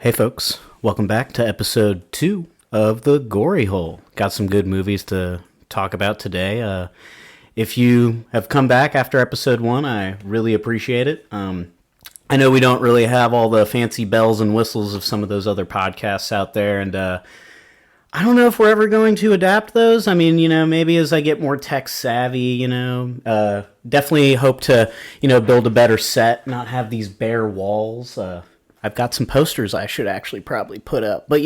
Hey folks, welcome back to episode 2 of the Gory Hole. Got some good movies to talk about today. If you have come back after episode 1, I really appreciate it. I know we don't really have all the fancy bells and whistles of some of those other podcasts out there, and I don't know if we're ever going to adapt those. I mean, maybe as I get more tech savvy, definitely hope to, build a better set, not have these bare walls. I've got some posters I should actually probably put up. But,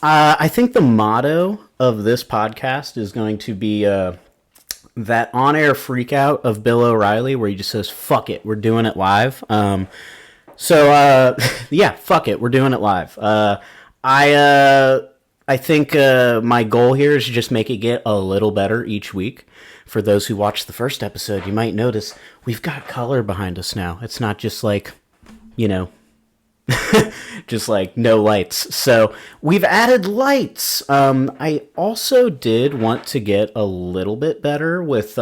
I think the motto of this podcast is going to be that on-air freakout of Bill O'Reilly where he just says, fuck it, we're doing it live. Yeah, fuck it, we're doing it live. I think my goal here is to just make it get a little better each week. For those who watched the first episode, you might notice we've got color behind us now. It's not just like, just like no lights. So we've added lights. I also did want to get a little bit better with,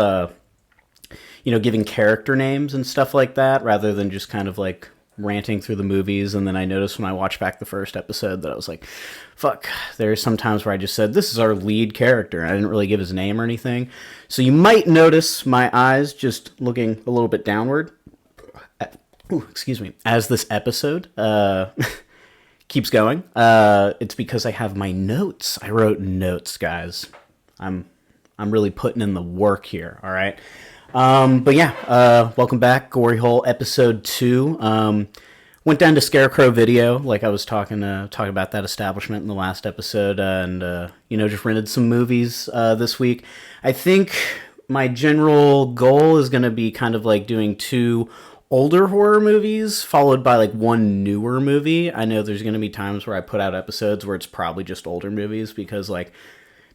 giving character names and stuff like that rather than just kind of like ranting through the movies. And then I noticed when I watched back the first episode that I was like, fuck, there's some times where I just said, this is our lead character. I didn't really give his name or anything. So you might notice my eyes just looking a little bit downward. Excuse me, as this episode keeps going. It's because I have my notes. I wrote notes, guys. I'm really putting in the work here, all right? But yeah, welcome back, Gory Hole, episode 2. Went down to Scarecrow Video, like I was talking about that establishment in the last episode, and just rented some movies this week. I think my general goal is going to be kind of like doing 2 older horror movies followed by like 1 newer movie. I know there's going to be times where I put out episodes where it's probably just older movies because like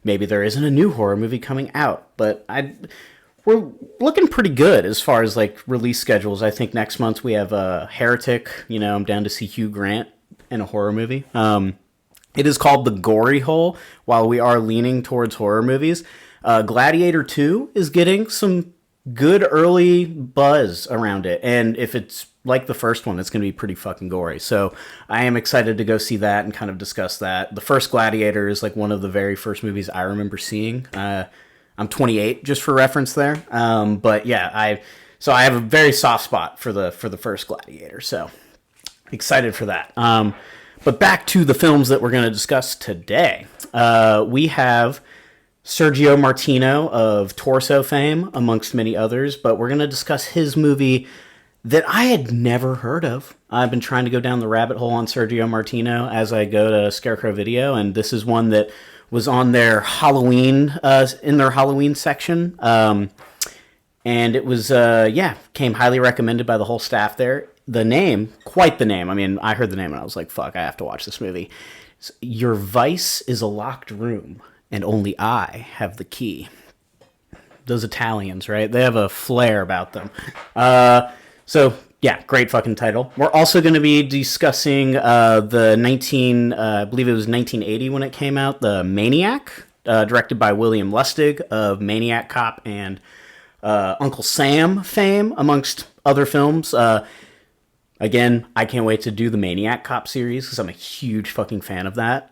maybe there isn't a new horror movie coming out, but we're looking pretty good as far as like release schedules. I think next month we have Heretic. I'm down to see Hugh Grant in a horror movie. It is called The Gory Hole. While we are leaning towards horror movies, Gladiator 2 is getting some good early buzz around it, and if it's like the first one, it's going to be pretty fucking gory. So I am excited to go see that and kind of discuss that. The first Gladiator is like one of the very first movies I remember seeing. I'm 28, just for reference there. But yeah, I have a very soft spot for the first Gladiator. So excited for that. But back to the films that we're going to discuss today. We have Sergio Martino of Torso fame, amongst many others, but we're going to discuss his movie that I had never heard of. I've been trying to go down the rabbit hole on Sergio Martino as I go to Scarecrow Video, and this is one that was on their Halloween, in their Halloween section, and it was, came highly recommended by the whole staff there. The name, quite the name. I mean, I heard the name and I was like, fuck, I have to watch this movie. Your vice is a locked room, and only I have the key. Those Italians, right? They have a flair about them. So, yeah, great fucking title. We're also going to be discussing I believe it was 1980 when it came out, the Maniac, directed by William Lustig of Maniac Cop and Uncle Sam fame, amongst other films. Again, I can't wait to do the Maniac Cop series because I'm a huge fucking fan of that.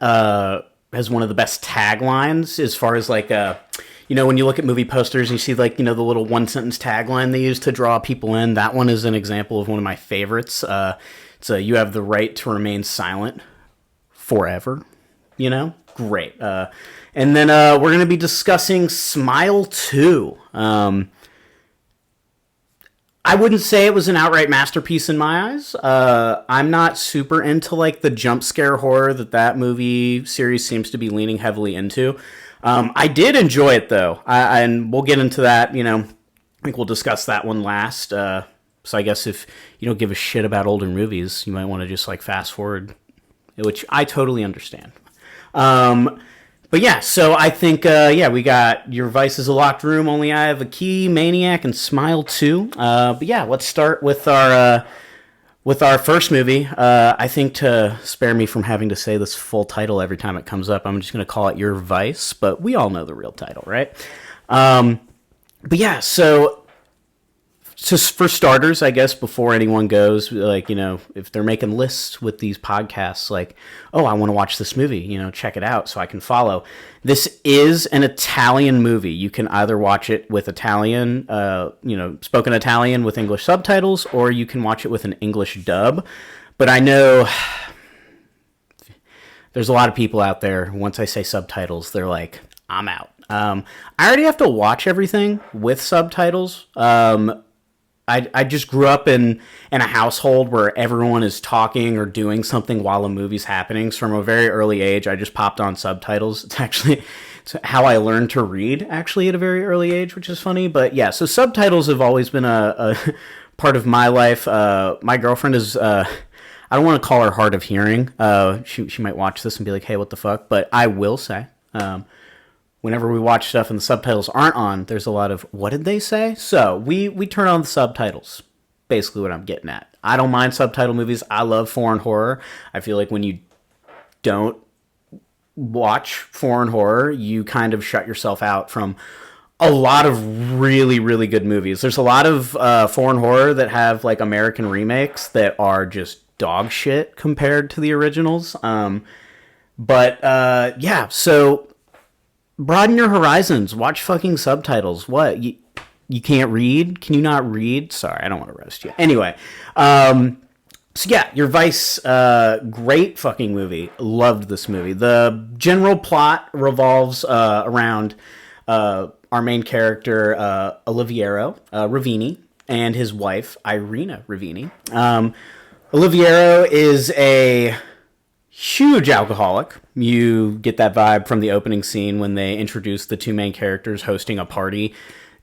Has one of the best taglines as far as like, when you look at movie posters and you see like, the little 1-sentence tagline they use to draw people in. That one is an example of one of my favorites. So you have the right to remain silent forever, great. And then we're going to be discussing Smile 2. I wouldn't say it was an outright masterpiece in my eyes. I'm not super into like the jump scare horror that movie series seems to be leaning heavily into. I did enjoy it though, and we'll get into that. I think we'll discuss that one last. So I guess if you don't give a shit about older movies, you might want to just like fast forward, which I totally understand. But yeah, so I think, we got Your Vice is a Locked Room, Only I Have a Key, Maniac, and Smile 2. But yeah, let's start with our first movie. I think to spare me from having to say this full title every time it comes up, I'm just going to call it Your Vice, but we all know the real title, right? But yeah, so just for starters, I guess, before anyone goes, like, if they're making lists with these podcasts, like, oh, I want to watch this movie, check it out so I can follow. This is an Italian movie. You can either watch it with Italian, spoken Italian with English subtitles, or you can watch it with an English dub. But I know there's a lot of people out there, once I say subtitles, they're like, I'm out. I already have to watch everything with subtitles. I just grew up in a household where everyone is talking or doing something while a movie's happening. So from a very early age, I just popped on subtitles. It's how I learned to read, actually, at a very early age, which is funny. But yeah, so subtitles have always been a part of my life. My girlfriend is... I don't want to call her hard of hearing. She might watch this and be like, hey, what the fuck? But I will say, whenever we watch stuff and the subtitles aren't on, there's a lot of, what did they say? So we turn on the subtitles, basically what I'm getting at. I don't mind subtitle movies. I love foreign horror. I feel like when you don't watch foreign horror, you kind of shut yourself out from a lot of really, really good movies. There's a lot of foreign horror that have like American remakes that are just dog shit compared to the originals. Yeah, so broaden your horizons. Watch fucking subtitles. What? You can't read? Can you not read? Sorry, I don't want to roast you. Anyway, so yeah, Your Vice, great fucking movie. Loved this movie. The general plot revolves around our main character, Oliviero Ravini, and his wife, Irina Ravini. Oliviero is a huge alcoholic. You get that vibe from the opening scene when they introduce the two main characters hosting a party.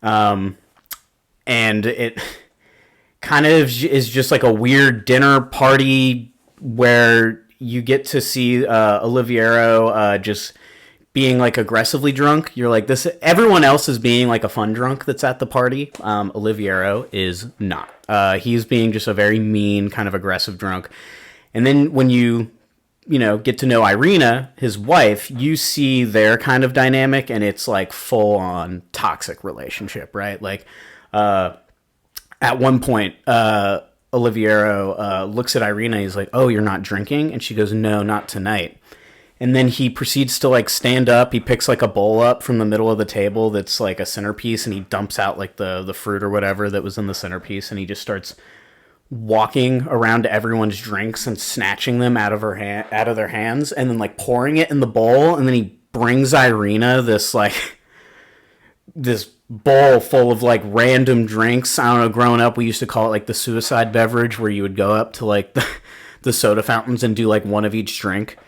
And it kind of is just like a weird dinner party where you get to see Oliviero just being like aggressively drunk. You're like, this. Everyone else is being like a fun drunk that's at the party. Oliviero is not. He's being just a very mean, kind of aggressive drunk. And then when you get to know Irina, his wife, you see their kind of dynamic, and it's like full on toxic relationship, right? Like, at one point, Oliviero looks at Irina. He's like, "Oh, you're not drinking?" And she goes, "No, not tonight." And then he proceeds to like stand up. He picks like a bowl up from the middle of the table that's like a centerpiece, and he dumps out like the fruit or whatever that was in the centerpiece, and he just starts walking around to everyone's drinks and snatching them out of their hands, and then like pouring it in the bowl. And then he brings Irina this bowl full of like random drinks. I don't know, growing up we used to call it like the suicide beverage, where you would go up to like the soda fountains and do like one of each drink.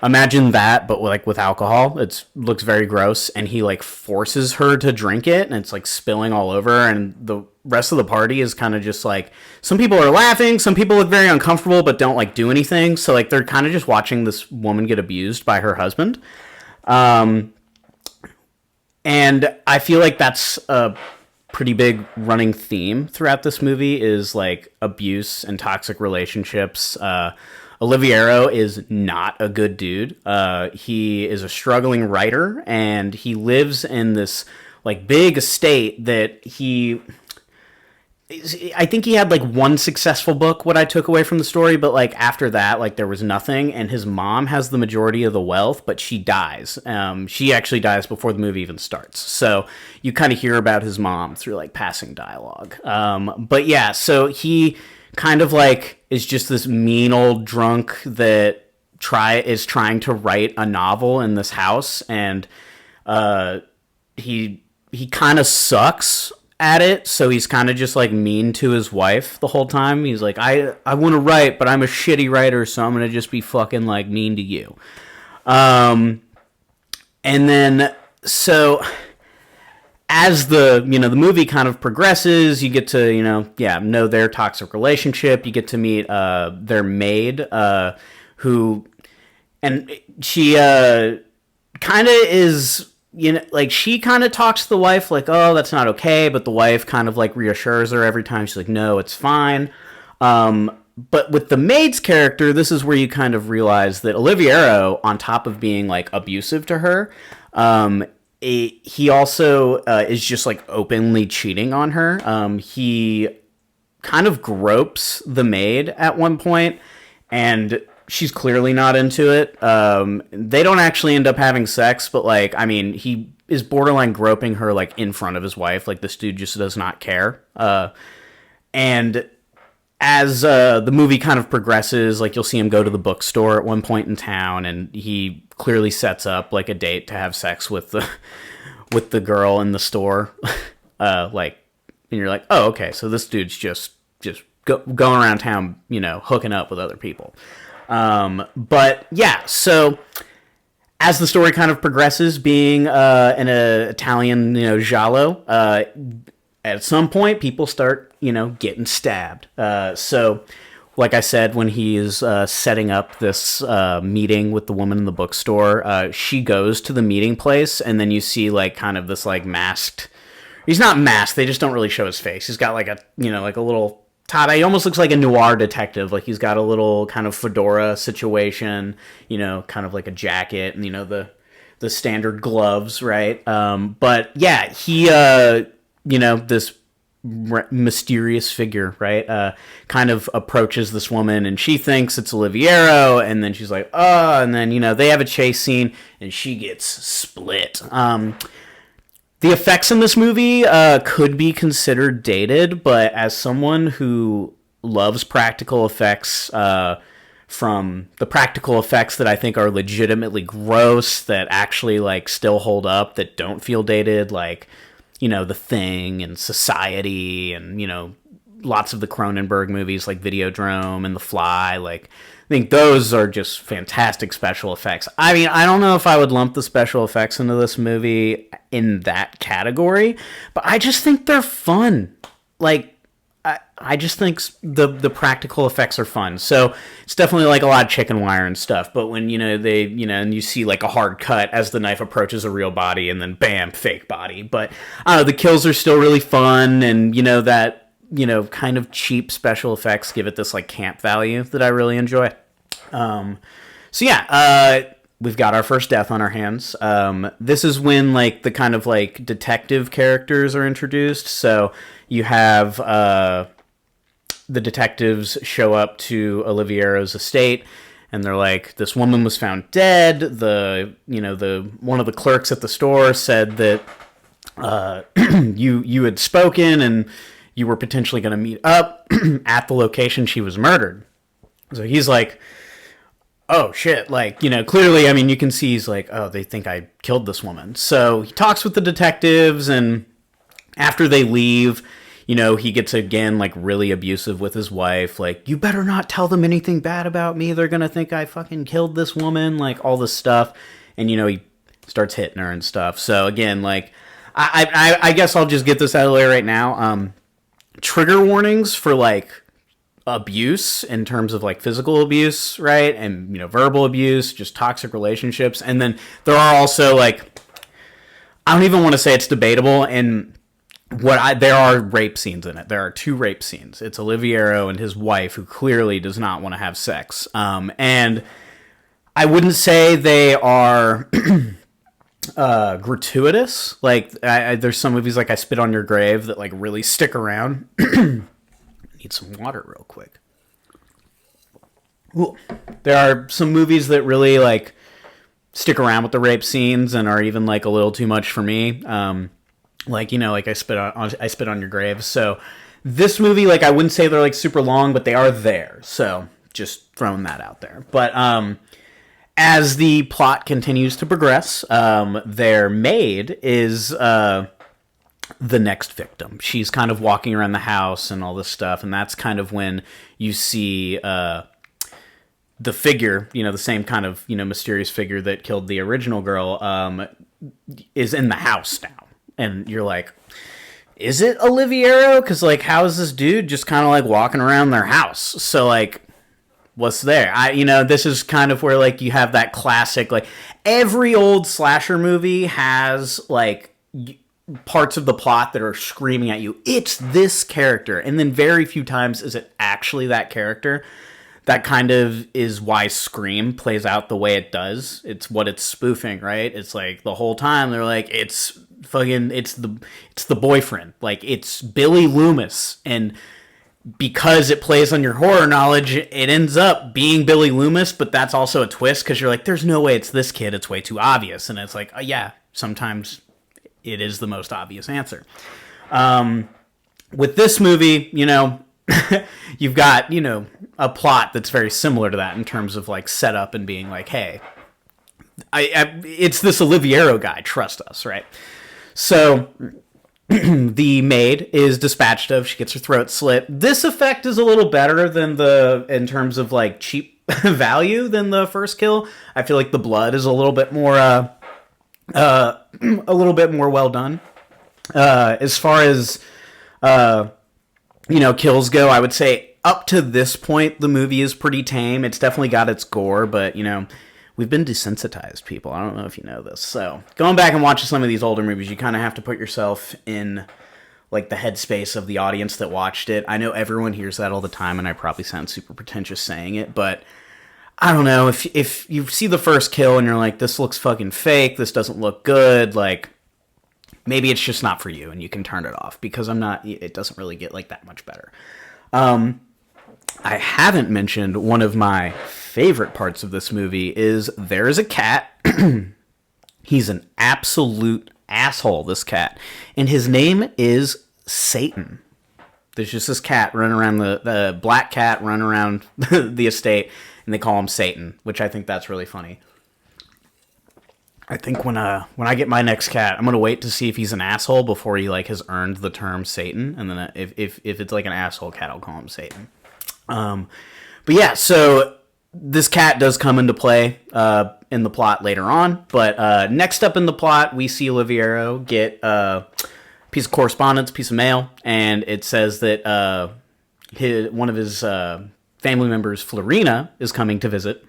Imagine that, but like with alcohol. It looks very gross, and he like forces her to drink it, and it's like spilling all over, and the rest of the party is kind of just like, some people are laughing, some people look very uncomfortable but don't like do anything. So like they're kind of just watching this woman get abused by her husband. And I feel like that's a pretty big running theme throughout this movie, is like abuse and toxic relationships. Oliviero is not a good dude. He is a struggling writer, and he lives in this like big estate that I think he had like one successful book, what I took away from the story, but like after that, like there was nothing, and his mom has the majority of the wealth, but she dies. She actually dies before the movie even starts. So you kind of hear about his mom through like passing dialogue. But yeah, so he kind of like is just this mean old drunk that is trying to write a novel in this house, and he kind of sucks at it, so he's kind of just like mean to his wife the whole time. He's like, I want to write, but I'm a shitty writer, so I'm gonna just be fucking like mean to you. And then so as the movie kind of progresses, you get to know their toxic relationship. You get to meet their maid, who, and she kind of is, like she kind of talks to the wife like, oh, that's not okay, but the wife kind of like reassures her every time. She's like, no, it's fine. But with the maid's character, this is where you kind of realize that Oliviero, on top of being like abusive to her, he also is just like openly cheating on her. He kind of gropes the maid at one point, and she's clearly not into it. They don't actually end up having sex, but like, I mean, he is borderline groping her like in front of his wife. Like, this dude just does not care. And as the movie kind of progresses, like, you'll see him go to the bookstore at one point in town, and he clearly sets up like a date to have sex with the girl in the store. Like, and you're like, oh, okay, so this dude's just going around town, hooking up with other people. But yeah, so as the story kind of progresses, being an Italian, giallo, at some point people start, getting stabbed. So like I said, when he is setting up this meeting with the woman in the bookstore, she goes to the meeting place, and then you see like kind of this like masked. He's not masked. They just don't really show his face. He's got like a like a little top. He almost looks like a noir detective. Like, he's got a little kind of fedora situation. Kind of like a jacket, and the standard gloves, right? But yeah, he this mysterious figure, right? Kind of approaches this woman, and she thinks it's Oliviero, and then she's like, oh, and then they have a chase scene, and she gets split. The effects in this movie could be considered dated, but as someone who loves practical effects, from the practical effects that I think are legitimately gross, that actually like still hold up, that don't feel dated, like The Thing and Society, and lots of the Cronenberg movies like Videodrome and The Fly, like, I think those are just fantastic special effects. I mean, I don't know if I would lump the special effects into this movie in that category, but I just think they're fun. Like, I just think the practical effects are fun. So it's definitely like a lot of chicken wire and stuff. But when they and you see like a hard cut as the knife approaches a real body, and then bam, fake body. But the kills are still really fun, and that kind of cheap special effects give it this like camp value that I really enjoy. So yeah, we've got our first death on our hands. This is when like the kind of like detective characters are introduced. So you have the detectives show up to Oliviero's estate, and they're like, this woman was found dead. The one of the clerks at the store said that you had spoken, and you were potentially going to meet up at the location she was murdered. So he's like, oh shit, like, clearly, I mean, you can see he's like, oh, they think I killed this woman. So he talks with the detectives, and after they leave, he gets again like really abusive with his wife, like, you better not tell them anything bad about me, they're gonna think I fucking killed this woman, like all this stuff. And he starts hitting her and stuff. So again, like, I guess I'll just get this out of the way right now. Trigger warnings for like abuse in terms of like physical abuse, right? And verbal abuse, just toxic relationships. And then there are also like, I don't even want to say it's debatable, and there are rape scenes in it. There are 2 rape scenes. It's Oliviero and his wife, who clearly does not want to have sex. And I wouldn't say they are gratuitous. Like, there's some movies like I Spit on Your Grave that like really stick around. Need some water real quick. Ooh. There are some movies that really like stick around with the rape scenes and are even like a little too much for me. Like I Spit on Your Grave. So this movie, like, I wouldn't say they're like super long, but they are there. So just throwing that out there. But as the plot continues to progress, their maid is the next victim. She's kind of walking around the house and all this stuff, and that's kind of when you see the figure, the same kind of mysterious figure that killed the original girl, is in the house now. And you're like, is it Oliviero? Because like, how is this dude just kind of like walking around their house? So like, what's there? This is kind of where like you have that classic, like, every old slasher movie has like parts of the plot that are screaming at you, it's this character, and then very few times is it actually that character. that kind of is why Scream plays out the way it does. It's what it's spoofing, right? It's like the whole time they're like, it's the boyfriend. Like, it's Billy Loomis. And because it plays on your horror knowledge, it ends up being Billy Loomis, but that's also a twist because you're like, there's no way it's this kid. It's way too obvious. And it's like, yeah, sometimes it is the most obvious answer. With this movie, you've got, a plot that's very similar to that in terms of like setup and being like, hey, it's this Oliviero guy, trust us, right? So the maid is dispatched of, she gets her throat slit. This effect is a little better than in terms of like cheap value than the first kill. I feel like the blood is a little bit more well done. As far as kills go, I would say up to this point, the movie is pretty tame. It's definitely got its gore, but, we've been desensitized, people. I don't know if you know this. So going back and watching some of these older movies, you kind of have to put yourself in, like, the headspace of the audience that watched it. I know everyone hears that all the time, and I probably sound super pretentious saying it, but I don't know. If you see the first kill and you're like, this looks fucking fake, this doesn't look good, like, maybe it's just not for you, and you can turn it off, because it doesn't really get, like, that much better. I haven't mentioned one of my favorite parts of this movie is there is a cat. He's an absolute asshole, this cat. And his name is Satan. There's just this cat running around, the black cat running around the estate, and they call him Satan, which I think that's really funny. I think when I get my next cat, I'm gonna wait to see if he's an asshole before he like has earned the term Satan, and then if it's like an asshole cat, I'll call him Satan. But yeah, so this cat does come into play in the plot later on. But next up in the plot, we see Oliviero get a piece of correspondence, piece of mail, and it says that one of his family members, Florina, is coming to visit.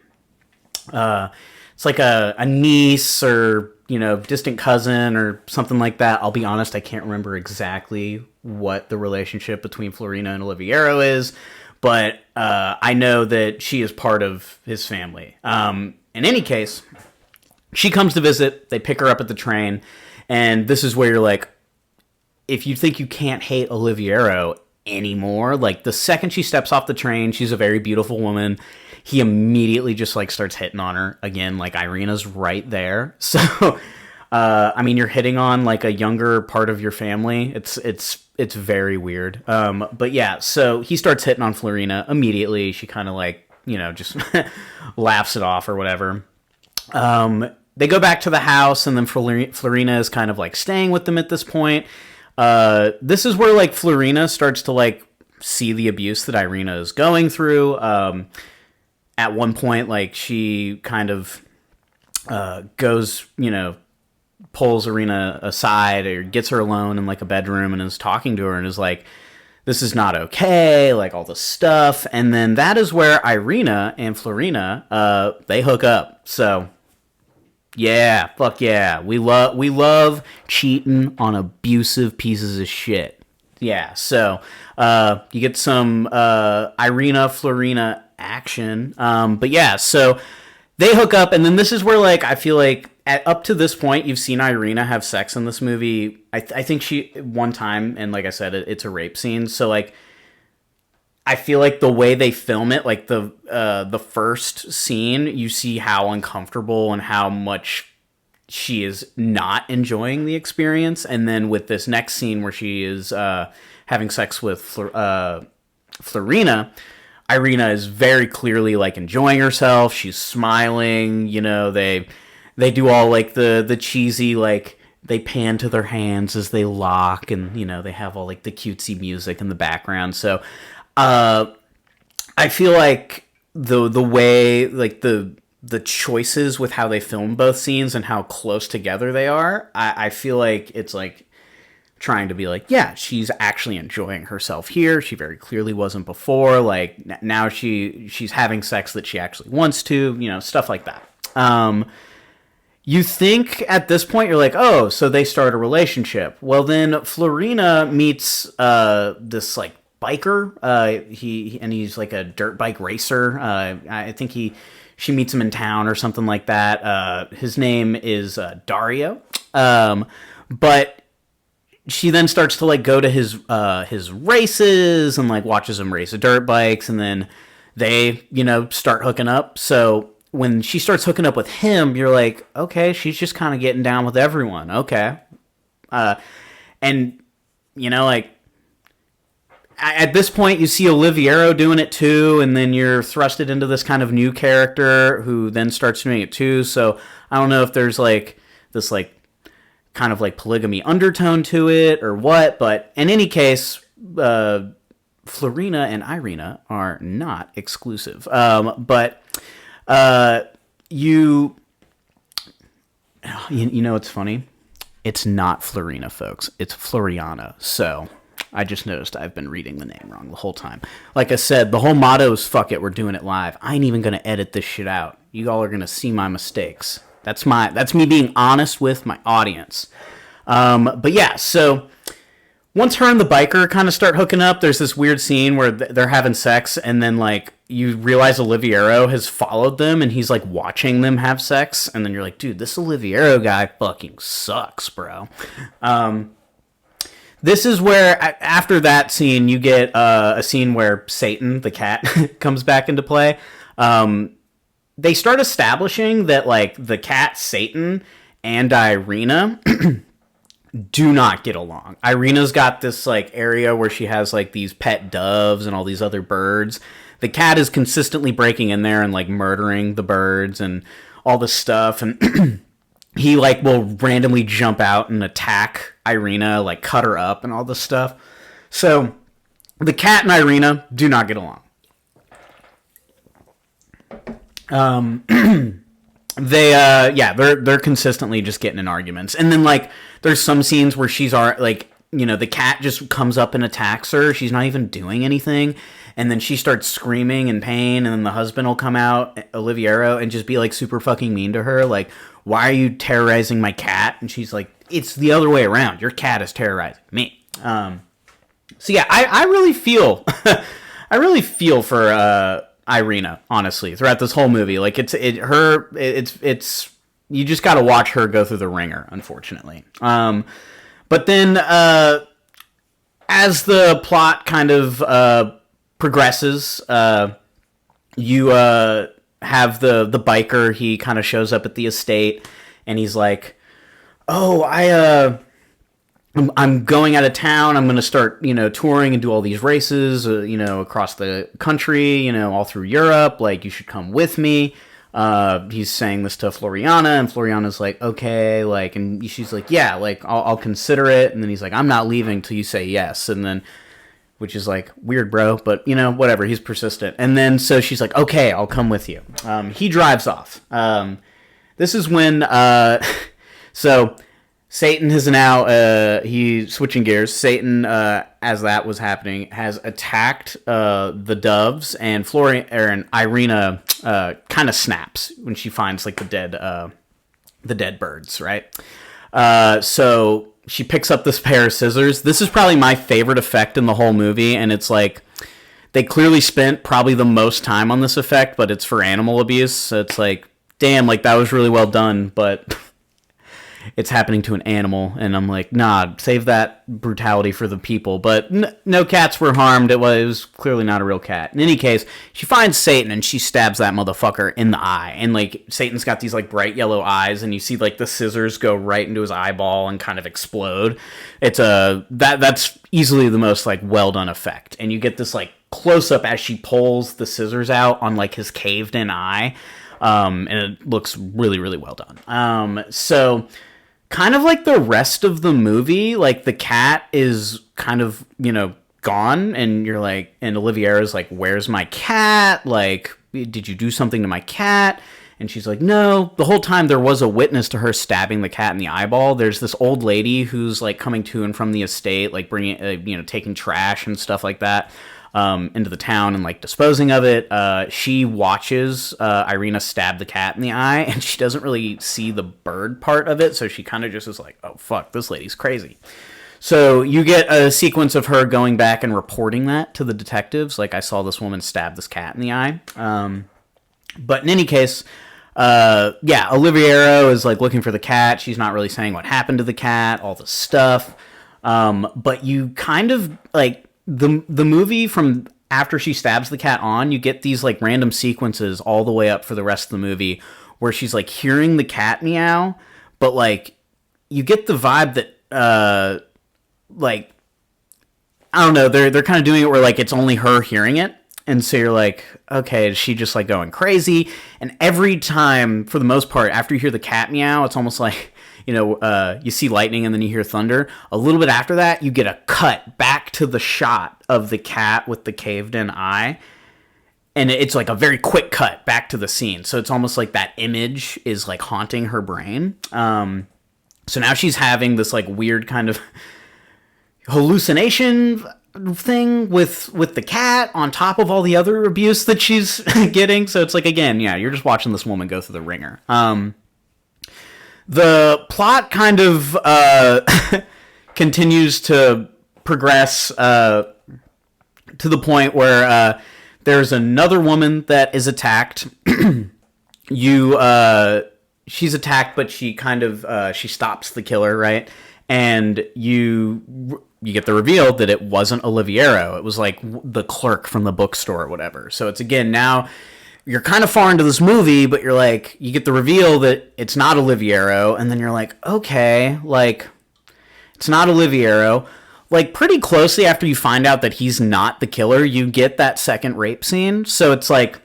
It's like a niece or, distant cousin or something like that. I'll be honest, I can't remember exactly what the relationship between Florina and Oliviero is, but I know that she is part of his family. In any case, she comes to visit. They pick her up at the train, and this is where you're like, if you think you can't hate Oliviero anymore, like the second she steps off the train, she's a very beautiful woman. He immediately just like starts hitting on her again. Like Irina's right there. So, you're hitting on like a younger part of your family. It's very weird. But yeah, so he starts hitting on Florina immediately. She kind of like, just laughs it off or whatever. They go back to the house, and then Florina is kind of like staying with them at this point. This is where like Florina starts to like see the abuse that Irina is going through. At one point, like, she kind of goes, pulls Irina aside or gets her alone in, like, a bedroom and is talking to her and is like, this is not okay, like, all this stuff. And then that is where Irina and Florina, they hook up. So, yeah, fuck yeah. We love cheating on abusive pieces of shit. Yeah, so you get some Irina, Florina action. But yeah, so they hook up, and then this is where, like, I feel like up to this point, you've seen Irina have sex in this movie. I think she, one time, and like I said, it's a rape scene. So, like, I feel like the way they film it, like the first scene, you see how uncomfortable and how much she is not enjoying the experience. And then with this next scene where she is having sex with Florina, Irina is very clearly like enjoying herself. She's smiling. They do all like the cheesy, like, they pan to their hands as they lock, and they have all like the cutesy music in the background. So I feel like the way, like, the choices with how they film both scenes and how close together they are, I feel like it's like trying to be like, yeah, she's actually enjoying herself here. She very clearly wasn't before. Like, now she's having sex that she actually wants to, stuff like that. You think at this point, you're like, oh, so they start a relationship. Well, then Florina meets this, like, biker. He's like a dirt bike racer. I think she meets him in town or something like that. His name is Dario. But she then starts to like go to his races and like watches him race dirt bikes, and then they start hooking up. So when she starts hooking up with him, you're like, okay, she's just kind of getting down with everyone. Okay, and like at this point you see Oliviero doing it too, and then you're thrusted into this kind of new character who then starts doing it too. So I don't know if there's like this like kind of like polygamy undertone to it or what, but in any case, Florina and Irina are not exclusive. But you know it's funny? It's not Florina, folks. It's Floriana. So I just noticed I've been reading the name wrong the whole time. Like I said, the whole motto is fuck it, we're doing it live. I ain't even going to edit this shit out. You all are going to see my mistakes. That's me being honest with my audience. But yeah, so once her and the biker kind of start hooking up, there's this weird scene where they're having sex, and then like you realize Oliviero has followed them and he's like watching them have sex, and then you're like, dude, this Oliviero guy fucking sucks, bro. This is where after that scene you get a scene where Satan the cat comes back into play. They start establishing that like the cat Satan and Irina do not get along. Irina's got this like area where she has like these pet doves and all these other birds. The cat is consistently breaking in there and like murdering the birds and all this stuff, and he like will randomly jump out and attack Irina, like cut her up and all this stuff. So the cat and Irina do not get along. They're consistently just getting in arguments, and then like there's some scenes where she's like, the cat just comes up and attacks her. She's not even doing anything, and then she starts screaming in pain, and then the husband will come out, Oliviero, and just be like super fucking mean to her, like, why are you terrorizing my cat? And she's like, it's the other way around. Your cat is terrorizing me. So yeah, I really feel I really feel for Irina, honestly, throughout this whole movie. Like it's you just got to watch her go through the ringer, unfortunately. But then as the plot kind of progresses, you have the biker. He kind of shows up at the estate, and he's like, "Oh, I'm going out of town. I'm going to start, touring and do all these races, across the country, all through Europe. Like, you should come with me." He's saying this to Floriana, and Floriana's like, okay, like, and she's like, yeah, like, I'll consider it. And then he's like, I'm not leaving till you say yes. And then, which is like, weird, bro, but, whatever, he's persistent. And then, so she's like, okay, I'll come with you. He drives off. This is when, so Satan has now, he's switching gears. Satan, as that was happening, has attacked the doves, and Irina kind of snaps when she finds like the dead birds, right? So she picks up this pair of scissors. This is probably my favorite effect in the whole movie, and it's like they clearly spent probably the most time on this effect, but it's for animal abuse. So it's like, damn, like that was really well done, but it's happening to an animal, and I'm like, nah, save that brutality for the people. But no cats were harmed. It was clearly not a real cat. In any case, she finds Satan, and she stabs that motherfucker in the eye. And, like, Satan's got these, like, bright yellow eyes, and you see, like, the scissors go right into his eyeball and kind of explode. It's that's easily the most, like, well-done effect. And you get this, like, close-up as she pulls the scissors out on, like, his caved-in eye. And it looks really, really well done. So kind of like the rest of the movie, like the cat is kind of, gone, and you're like, and Oliviero's like, where's my cat? Like, did you do something to my cat? And she's like, no. The whole time there was a witness to her stabbing the cat in the eyeball. There's this old lady who's like coming to and from the estate, like bringing, taking trash and stuff like that into the town and like disposing of it. She watches Irina stab the cat in the eye, and she doesn't really see the bird part of it, so she kind of just is like, oh fuck, this lady's crazy. So you get a sequence of her going back and reporting that to the detectives. Like, I saw this woman stab this cat in the eye. But in any case, yeah, Oliviero is like looking for the cat. She's not really saying what happened to the cat, all the stuff. But you kind of like the movie from after she stabs the cat on, you get these like random sequences all the way up for the rest of the movie where she's like hearing the cat meow, but like you get the vibe that like I don't know, they're kind of doing it where like it's only her hearing it. And so you're like, okay, is she just like going crazy? And every time, for the most part, after you hear the cat meow, it's almost like, you know, you see lightning and then you hear thunder. A little bit after that, you get a cut back to the shot of the cat with the caved in eye. And it's like a very quick cut back to the scene. So it's almost like that image is like haunting her brain. So now she's having this like weird kind of hallucination thing with the cat on top of all the other abuse that she's getting. So it's like, again, yeah, you're just watching this woman go through the ringer. The plot kind of continues to progress to the point where there's another woman that is attacked. She's attacked, but she kind of she stops the killer, right? And you get the reveal that it wasn't Oliviero. It was like the clerk from the bookstore or whatever. So it's, again, now you're kind of far into this movie, but you're like, you get the reveal that it's not Oliviero, and then you're like, okay, like, it's not Oliviero. Like, pretty closely after you find out that he's not the killer, you get that second rape scene. So it's like,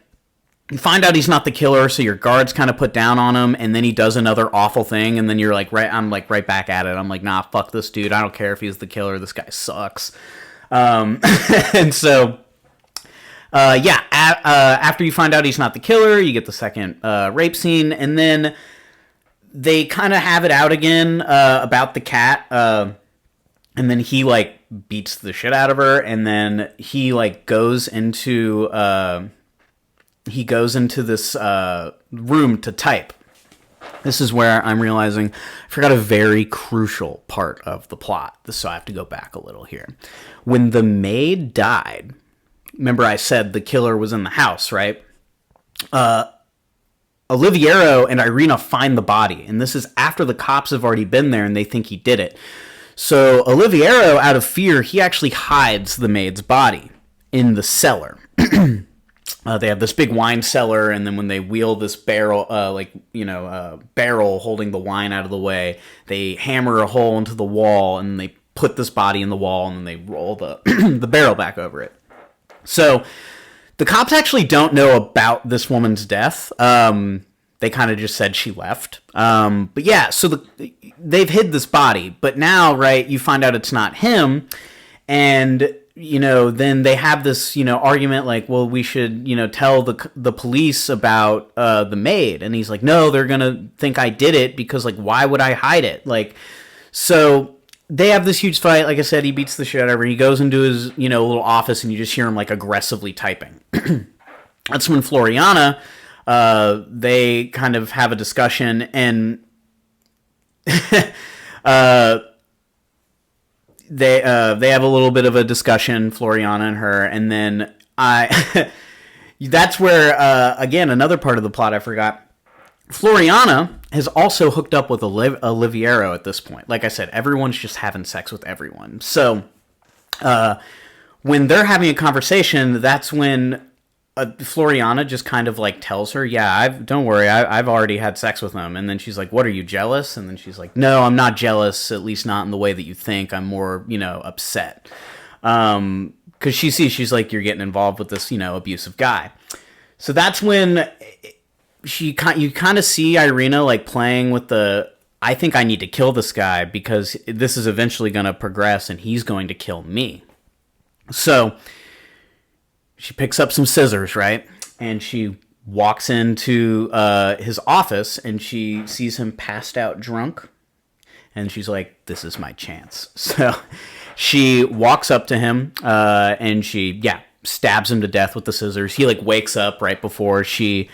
you find out he's not the killer, so your guard's kind of put down on him, and then he does another awful thing, and then you're like, I'm like right back at it. I'm like, nah, fuck this dude. I don't care if he's the killer. This guy sucks. And so, yeah, after you find out he's not the killer, you get the second rape scene, and then they kind of have it out again about the cat, and then he like beats the shit out of her, and then he like goes into this room to type. This is where I'm realizing I forgot a very crucial part of the plot, so I have to go back a little here. When the maid died, remember I said the killer was in the house, right? Oliviero and Irina find the body, and this is after the cops have already been there and they think he did it. So Oliviero, out of fear, he actually hides the maid's body in the cellar. They have this big wine cellar, and then when they wheel this barrel, barrel holding the wine out of the way, they hammer a hole into the wall, and they put this body in the wall, and then they roll the the barrel back over it. So the cops actually don't know about this woman's death. They kind of just said she left. But yeah, so they've hid this body, but now, right, you find out it's not him, and then they have this, argument like, well, we should, tell the police about the maid. And he's like, no, they're going to think I did it because, like, why would I hide it? Like, so they have this huge fight. Like I said, he beats the shit out of her. He goes into his, little office, and you just hear him, like, aggressively typing. That's when Floriana, they kind of have a discussion, and They have a little bit of a discussion, Floriana and her, and then that's where, again, another part of the plot I forgot. Floriana has also hooked up with Oliviero at this point. Like I said, everyone's just having sex with everyone. So when they're having a conversation, that's when Floriana just kind of like tells her, yeah, don't worry, I've already had sex with him. And then she's like, what, are you jealous? And then she's like, no, I'm not jealous, at least not in the way that you think. I'm more, upset. Because she's like, you're getting involved with this, abusive guy. So that's when you kind of see Irina like playing with I think I need to kill this guy because this is eventually going to progress and he's going to kill me. So she picks up some scissors, right? And she walks into his office, and she sees him passed out drunk. And she's like, this is my chance. So she walks up to him, and she, stabs him to death with the scissors. He, like, wakes up right before she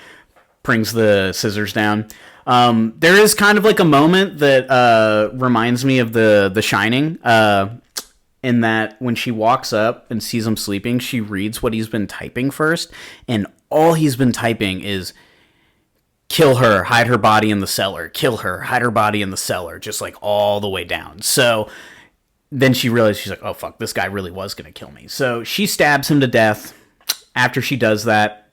brings the scissors down. There is kind of like a moment that reminds me of the Shining, in that when she walks up and sees him sleeping, she reads what he's been typing first, and all he's been typing is kill her, hide her body in the cellar, kill her, hide her body in the cellar, just like all the way down. So then she realized, she's like, oh fuck, this guy really was going to kill me. So she stabs him to death. After she does that,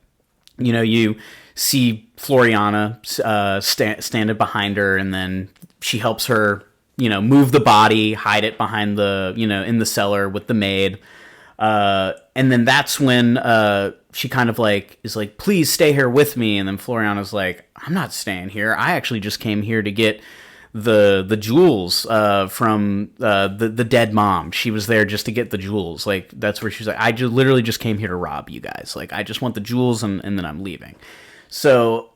you see Floriana standing behind her, and then she helps her, move the body, hide it behind the, in the cellar with the maid. And then that's when she kind of like is like, please stay here with me. And then Floriana's like, I'm not staying here. I actually just came here to get the jewels from the dead mom. She was there just to get the jewels. Like, that's where she's like, I literally just came here to rob you guys. Like, I just want the jewels, and then I'm leaving. So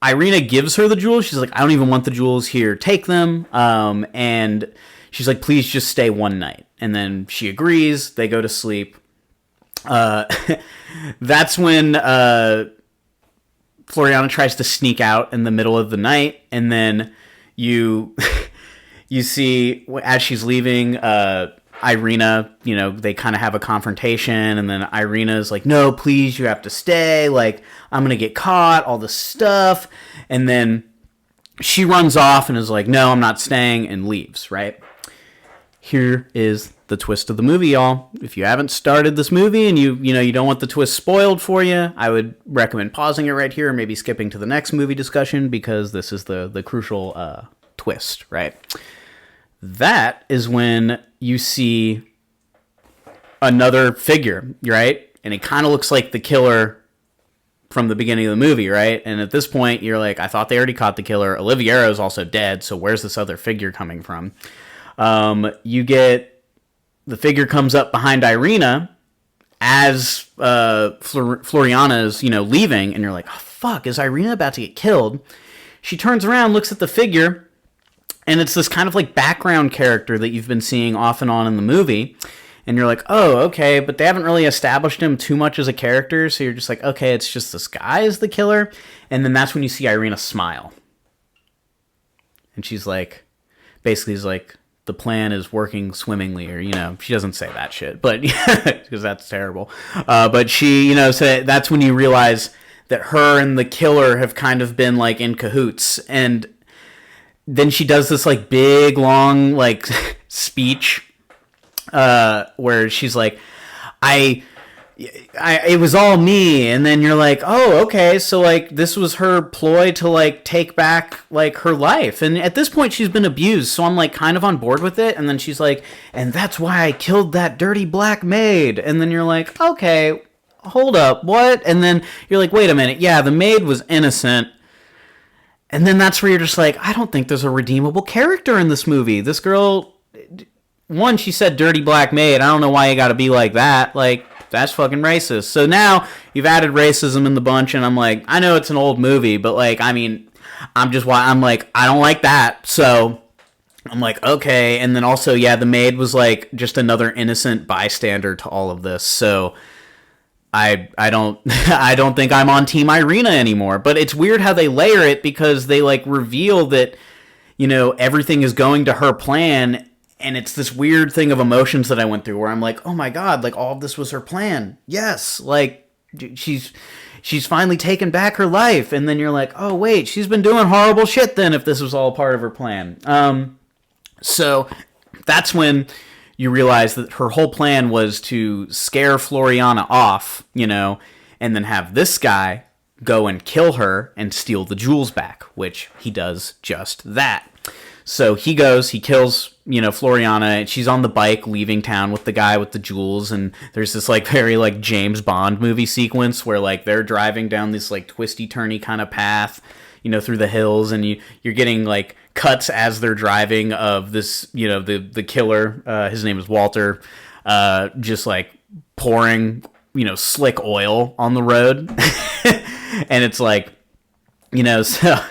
Irina gives her the jewels. She's like, I don't even want the jewels here. Take them. And she's like, please just stay one night. And then she agrees. They go to sleep. That's when Floriana tries to sneak out in the middle of the night. And then you see, as she's leaving, Irina, they kind of have a confrontation, and then Irina's like, no, please, you have to stay. Like, I'm going to get caught, all this stuff. And then she runs off and is like, no, I'm not staying, and leaves, right? Here is the twist of the movie, y'all. If you haven't started this movie and you don't want the twist spoiled for you, I would recommend pausing it right here, or maybe skipping to the next movie discussion, because this is the crucial twist, right? That is when you see another figure, right? And it kind of looks like the killer from the beginning of the movie, right? And at this point, you're like, I thought they already caught the killer. Oliviero's also dead, so where's this other figure coming from? You get the figure comes up behind Irina as Floriana is, leaving, and you're like, oh, fuck, is Irina about to get killed? She turns around, looks at the figure, and it's this kind of like background character that you've been seeing off and on in the movie. And you're like, oh, okay, but they haven't really established him too much as a character, so you're just like, okay, it's just this guy is the killer. And then that's when you see Irina smile. And she's like, basically is like, the plan is working swimmingly, or, she doesn't say that shit, but because that's terrible. But she, so that's when you realize that her and the killer have kind of been like in cahoots. And then she does this like big, long, like speech, where she's like, it was all me. And then you're like, oh, okay. So like this was her ploy to like take back like her life. And at this point she's been abused. So I'm like kind of on board with it. And then she's like, and that's why I killed that dirty black maid. And then you're like, okay, hold up. What? And then you're like, wait a minute. Yeah, the maid was innocent. And then that's where you're just like, I don't think there's a redeemable character in this movie. This girl, one, she said dirty black maid. I don't know why you gotta be like that. Like, that's fucking racist. So now you've added racism in the bunch, and I'm like, I know it's an old movie, but like, I mean, I'm like, I don't like that. So I'm like, okay. And then also, yeah, the maid was like just another innocent bystander to all of this. So I don't I don't think I'm on Team Irina anymore. But it's weird how they layer it, because they like reveal that, everything is going to her plan. And it's this weird thing of emotions that I went through where I'm like, oh my God, like all of this was her plan. Yes. Like she's finally taken back her life. And then you're like, oh wait, she's been doing horrible shit then if this was all part of her plan. So that's when you realize that her whole plan was to scare Floriana off, and then have this guy go and kill her and steal the jewels back, which he does just that. So he goes, he kills, Floriana, and she's on the bike leaving town with the guy with the jewels, and there's this, like, very, like, James Bond movie sequence where, like, they're driving down this, like, twisty-turny kind of path, through the hills, and you're getting, like, cuts as they're driving of this, the killer, his name is Walter, just, like, pouring, slick oil on the road, and it's like, so...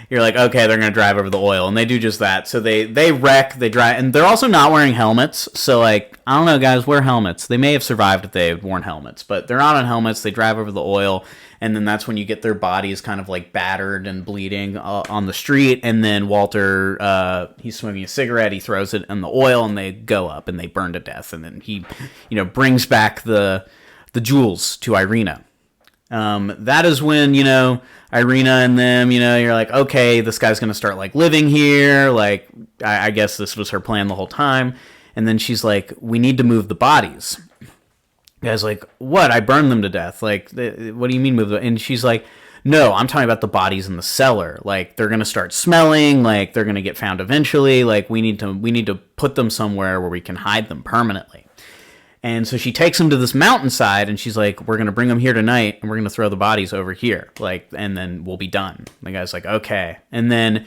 you're like, okay, they're gonna drive over the oil, and they do just that. So they wreck, they drive, and they're also not wearing helmets. So like, I don't know, guys, wear helmets. They may have survived if they had worn helmets, but they're not on helmets. They drive over the oil, and then that's when you get their bodies kind of like battered and bleeding on the street. And then Walter, he's smoking a cigarette. He throws it in the oil, and they go up and they burn to death. And then he, brings back the jewels to Irina. That is when, Irina and them, you're like, okay, this guy's going to start like living here. Like, I guess this was her plan the whole time. And then she's like, we need to move the bodies. The guy's like, what? I burned them to death. Like, what do you mean move them? And she's like, no, I'm talking about the bodies in the cellar. Like, they're going to start smelling. Like, they're going to get found eventually. Like, we need to put them somewhere where we can hide them permanently. And so she takes him to this mountainside, and she's like, we're going to bring them here tonight, and we're going to throw the bodies over here. Like, and then we'll be done. The guy's like, okay. And then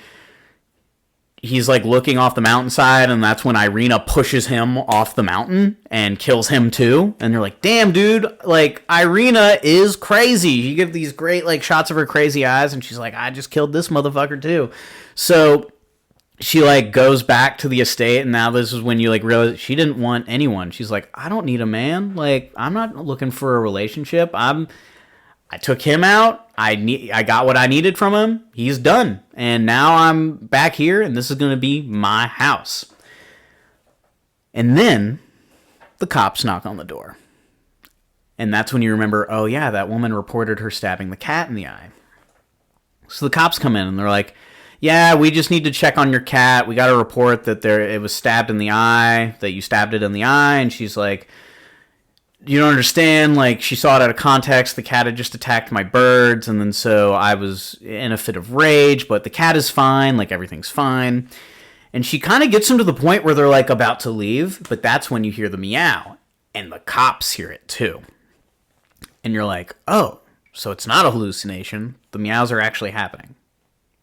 he's like looking off the mountainside, and that's when Irina pushes him off the mountain and kills him too. And they're like, damn, dude, like, Irina is crazy. You get these great like shots of her crazy eyes, and she's like, I just killed this motherfucker too. So she like goes back to the estate, and now this is when you like realize she didn't want anyone. She's like, I don't need a man. Like, I'm not looking for a relationship. I took him out. I got what I needed from him. He's done. And now I'm back here, and this is going to be my house. And then the cops knock on the door. And that's when you remember, oh yeah, that woman reported her stabbing the cat in the eye. So the cops come in, and they're like, yeah, we just need to check on your cat. We got a report that it was stabbed in the eye, that you stabbed it in the eye. And she's like, you don't understand. Like, she saw it out of context. The cat had just attacked my birds. And then so I was in a fit of rage, but the cat is fine. Like, everything's fine. And she kind of gets them to the point where they're like about to leave. But that's when you hear the meow. And the cops hear it too. And you're like, oh, so it's not a hallucination. The meows are actually happening.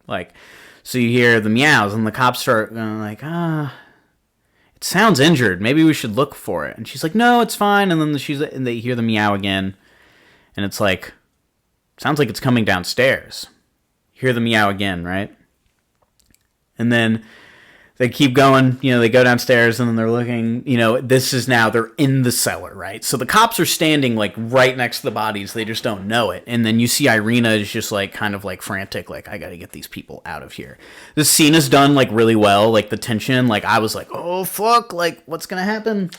Like, so you hear the meows, and the cops start going like, it sounds injured. Maybe we should look for it. And she's like, no, it's fine. And then and they hear the meow again, and it's like, sounds like it's coming downstairs. You hear the meow again, right? And then they keep going, they go downstairs, and then they're looking, this is now, they're in the cellar, right? So the cops are standing, like, right next to the bodies. They just don't know it. And then you see Irina is just, like, kind of, like, frantic, like, I gotta get these people out of here. This scene is done, like, really well, like, the tension, like, I was like, oh, fuck, like, what's gonna happen?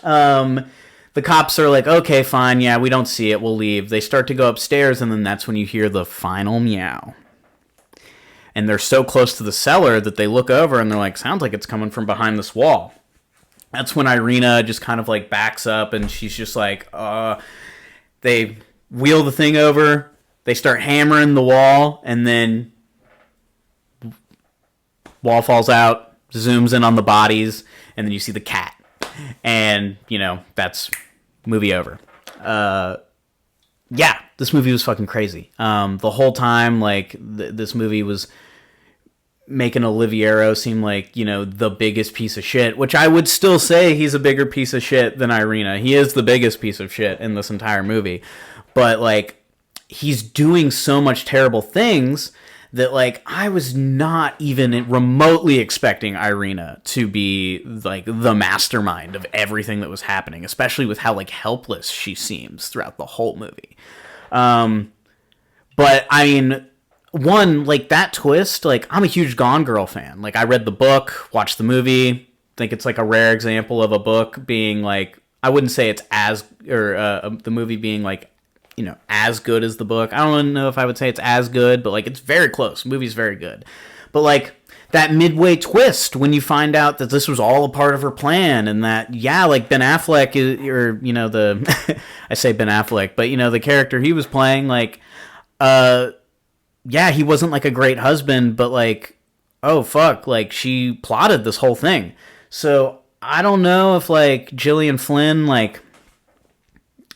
The cops are like, okay, fine, yeah, we don't see it, we'll leave. They start to go upstairs, and then that's when you hear the final meow. And they're so close to the cellar that they look over and they're like, sounds like it's coming from behind this wall. That's when Irina just kind of like backs up, and she's just like, they wheel the thing over. They start hammering the wall, and then wall falls out, zooms in on the bodies, and then you see the cat. And, that's movie over. Yeah, this movie was fucking crazy. The whole time, like, this movie was making Oliviero seem like, the biggest piece of shit, which I would still say he's a bigger piece of shit than Irina. He is the biggest piece of shit in this entire movie. But, like, he's doing so much terrible things that, like, I was not even remotely expecting Irina to be, like, the mastermind of everything that was happening, especially with how, like, helpless she seems throughout the whole movie. But, I mean, one, like, that twist, like, I'm a huge Gone Girl fan. Like, I read the book, watched the movie, think it's, like, a rare example of a book being, like, I wouldn't say it's the movie being, like, as good as the book. I don't know if I would say it's as good, but, like, it's very close. The movie's very good. But, like, that midway twist when you find out that this was all a part of her plan, and that, yeah, like, Ben Affleck I say Ben Affleck, but, the character he was playing, like, yeah, he wasn't, like, a great husband, but, like, oh, fuck, like, she plotted this whole thing. So, I don't know if, like, Gillian Flynn, like,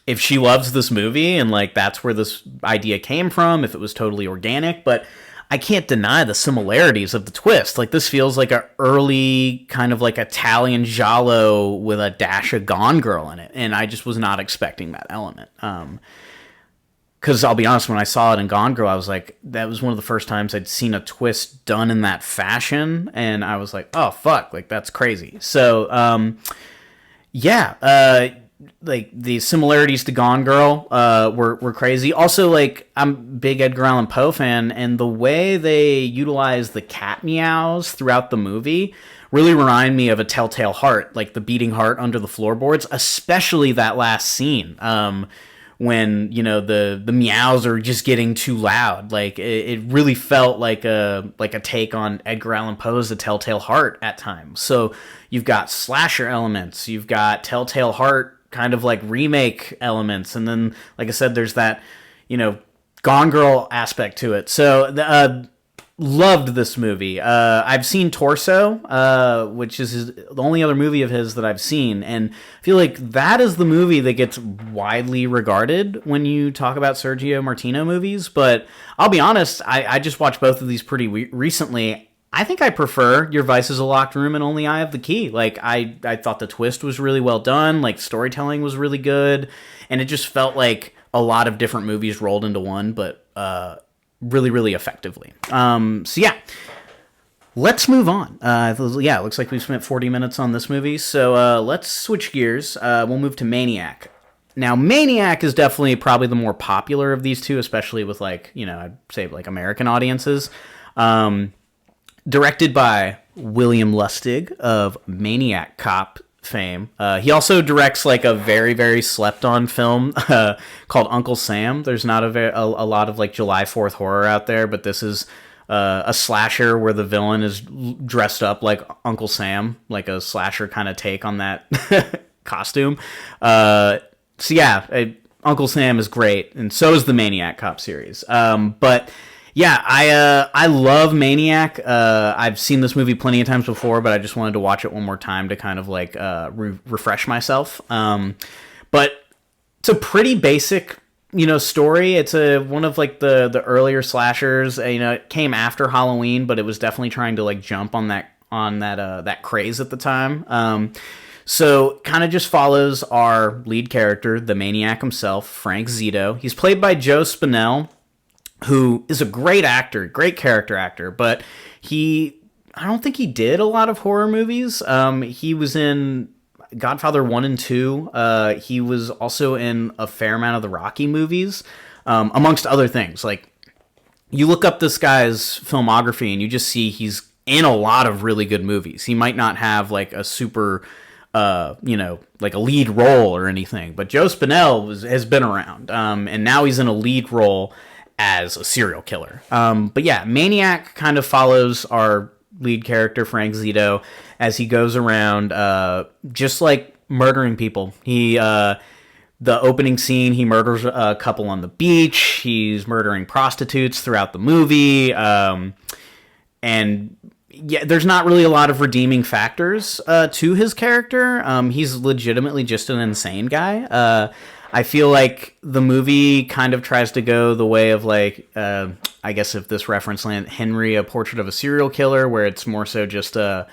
if she loves this movie, and, like, that's where this idea came from, if it was totally organic, but I can't deny the similarities of the twist. Like, this feels like an early kind of, like, Italian giallo with a dash of Gone Girl in it, and I just was not expecting that element. because I'll be honest, when I saw it in Gone Girl, I was like, that was one of the first times I'd seen a twist done in that fashion, and I was like, oh fuck, like that's crazy. So yeah, like the similarities to Gone Girl were crazy. Also, like I'm a big Edgar Allan Poe fan, and the way they utilize the cat meows throughout the movie really remind me of A Telltale Heart, like the beating heart under the floorboards, especially that last scene. When the meows are just getting too loud, like it really felt like a take on Edgar Allan Poe's The Telltale Heart at times. So you've got slasher elements, you've got Telltale Heart kind of like remake elements, and then like I said, there's that Gone Girl aspect to it. So loved this movie. I've seen Torso, which is the only other movie of his that I've seen, and I feel like that is the movie that gets widely regarded when you talk about Sergio Martino movies. But I'll be honest, I just watched both of these pretty recently. I think I prefer Your Vice is a Locked Room and Only I Have the Key. Like, I thought the twist was really well done, like storytelling was really good, and it just felt like a lot of different movies rolled into one, but really, really effectively. So yeah, let's move on. Yeah, it looks like we've spent 40 minutes on this movie, so let's switch gears. We'll move to Maniac. Now, Maniac is definitely probably the more popular of these two, especially with like, I'd say like American audiences. Directed by William Lustig of Maniac Cop fame. He also directs like a very, very slept on film called Uncle Sam. There's not a lot of like July 4th horror out there, but this is a slasher where the villain is dressed up like Uncle Sam, like a slasher kind of take on that costume. So yeah, Uncle Sam is great, and so is the Maniac Cop series. But yeah, I love Maniac. I've seen this movie plenty of times before, but I just wanted to watch it one more time to kind of like refresh myself. But it's a pretty basic, story. It's one of like the earlier slashers. It came after Halloween, but it was definitely trying to like jump on that craze at the time. So kind of just follows our lead character, the Maniac himself, Frank Zito. He's played by Joe Spinell, who is a great actor, great character actor, but I don't think he did a lot of horror movies. He was in Godfather 1 and 2. He was also in a fair amount of the Rocky movies, amongst other things. Like, you look up this guy's filmography and you just see he's in a lot of really good movies. He might not have like a super, like a lead role or anything, but Joe Spinell has been around, and now he's in a lead role as a serial killer. But yeah, Maniac kind of follows our lead character, Frank Zito, as he goes around just like murdering people. The opening scene, he murders a couple on the beach. He's murdering prostitutes throughout the movie. And yeah, there's not really a lot of redeeming factors to his character. He's legitimately just an insane guy. I feel like the movie kind of tries to go the way of like, I guess if this reference land, Henry, A Portrait of a Serial Killer, where it's more so just a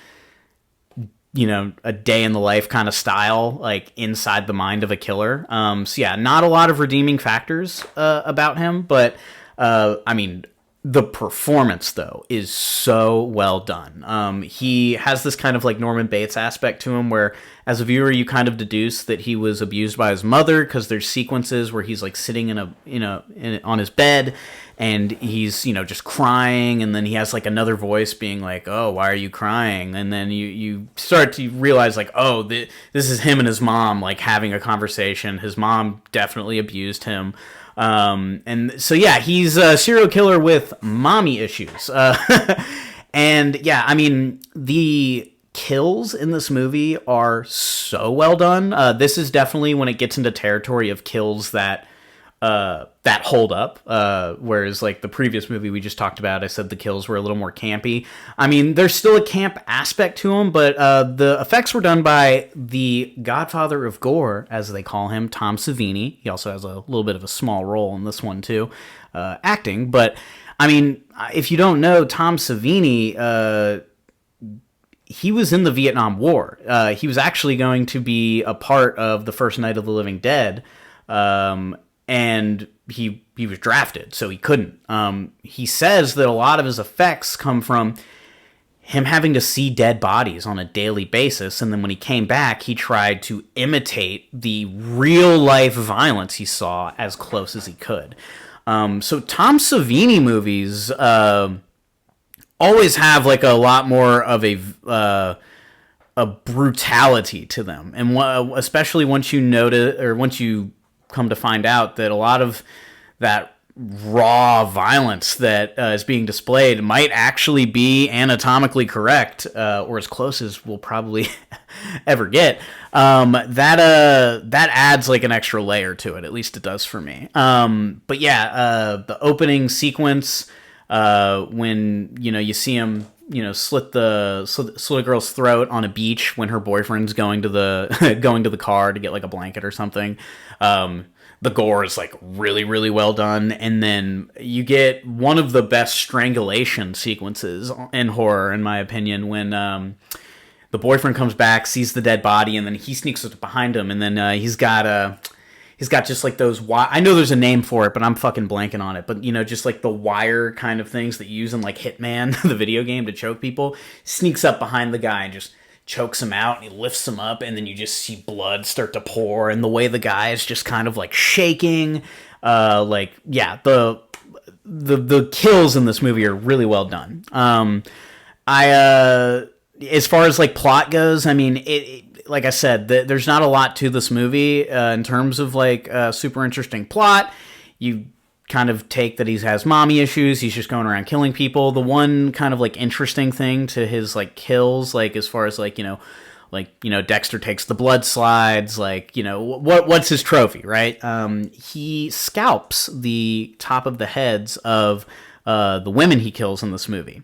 day in the life kind of style, like inside the mind of a killer. So yeah, not a lot of redeeming factors about him, but I mean, the performance, though, is so well done. He has this kind of like Norman Bates aspect to him where, as a viewer, you kind of deduce that he was abused by his mother, because there's sequences where he's like sitting on his bed and he's, just crying, and then he has like another voice being like, oh, why are you crying? And then you start to realize like, oh, this is him and his mom like having a conversation. His mom definitely abused him. And so, yeah, he's a serial killer with mommy issues. And yeah, I mean, the kills in this movie are so well done. This is definitely when it gets into territory of kills that hold up. Whereas like the previous movie we just talked about, I said the kills were a little more campy. I mean, there's still a camp aspect to them, but the effects were done by the Godfather of Gore, as they call him, Tom Savini. He also has a little bit of a small role in this one too, acting. But I mean, if you don't know, Tom Savini, he was in the Vietnam War. He was actually going to be a part of the first Night of the Living Dead. and he was drafted, so he couldn't. He says that a lot of his effects come from him having to see dead bodies on a daily basis, and then when he came back, he tried to imitate the real-life violence he saw as close as he could. So Tom Savini movies always have like a lot more of a brutality to them, and especially once you notice, or once you come to find out that a lot of that raw violence that is being displayed might actually be anatomically correct, or as close as we'll probably ever get. That adds like an extra layer to it. At least it does for me. But yeah, the opening sequence, when you see him slit a girl's throat on a beach when her boyfriend's going to the car to get like a blanket or something. The gore is like really, really well done. And then you get one of the best strangulation sequences in horror, in my opinion, when the boyfriend comes back, sees the dead body, and then he sneaks up behind him, and then he's got just like those I know there's a name for it, but I'm fucking blanking on it. But just like the wire kind of things that you use in like Hitman, the video game, to choke people, sneaks up behind the guy and just chokes him out, and he lifts him up, and then you just see blood start to pour, and the way the guy is just kind of like shaking, the kills in this movie are really well done. As far as like plot goes, I mean, like I said, there's not a lot to this movie in terms of like super interesting plot. You kind of take that he has mommy issues. He's just going around killing people. The one kind of like interesting thing to his like kills, like as far as like Dexter takes the blood slides, like what's his trophy, right? He scalps the top of the heads of the women he kills in this movie,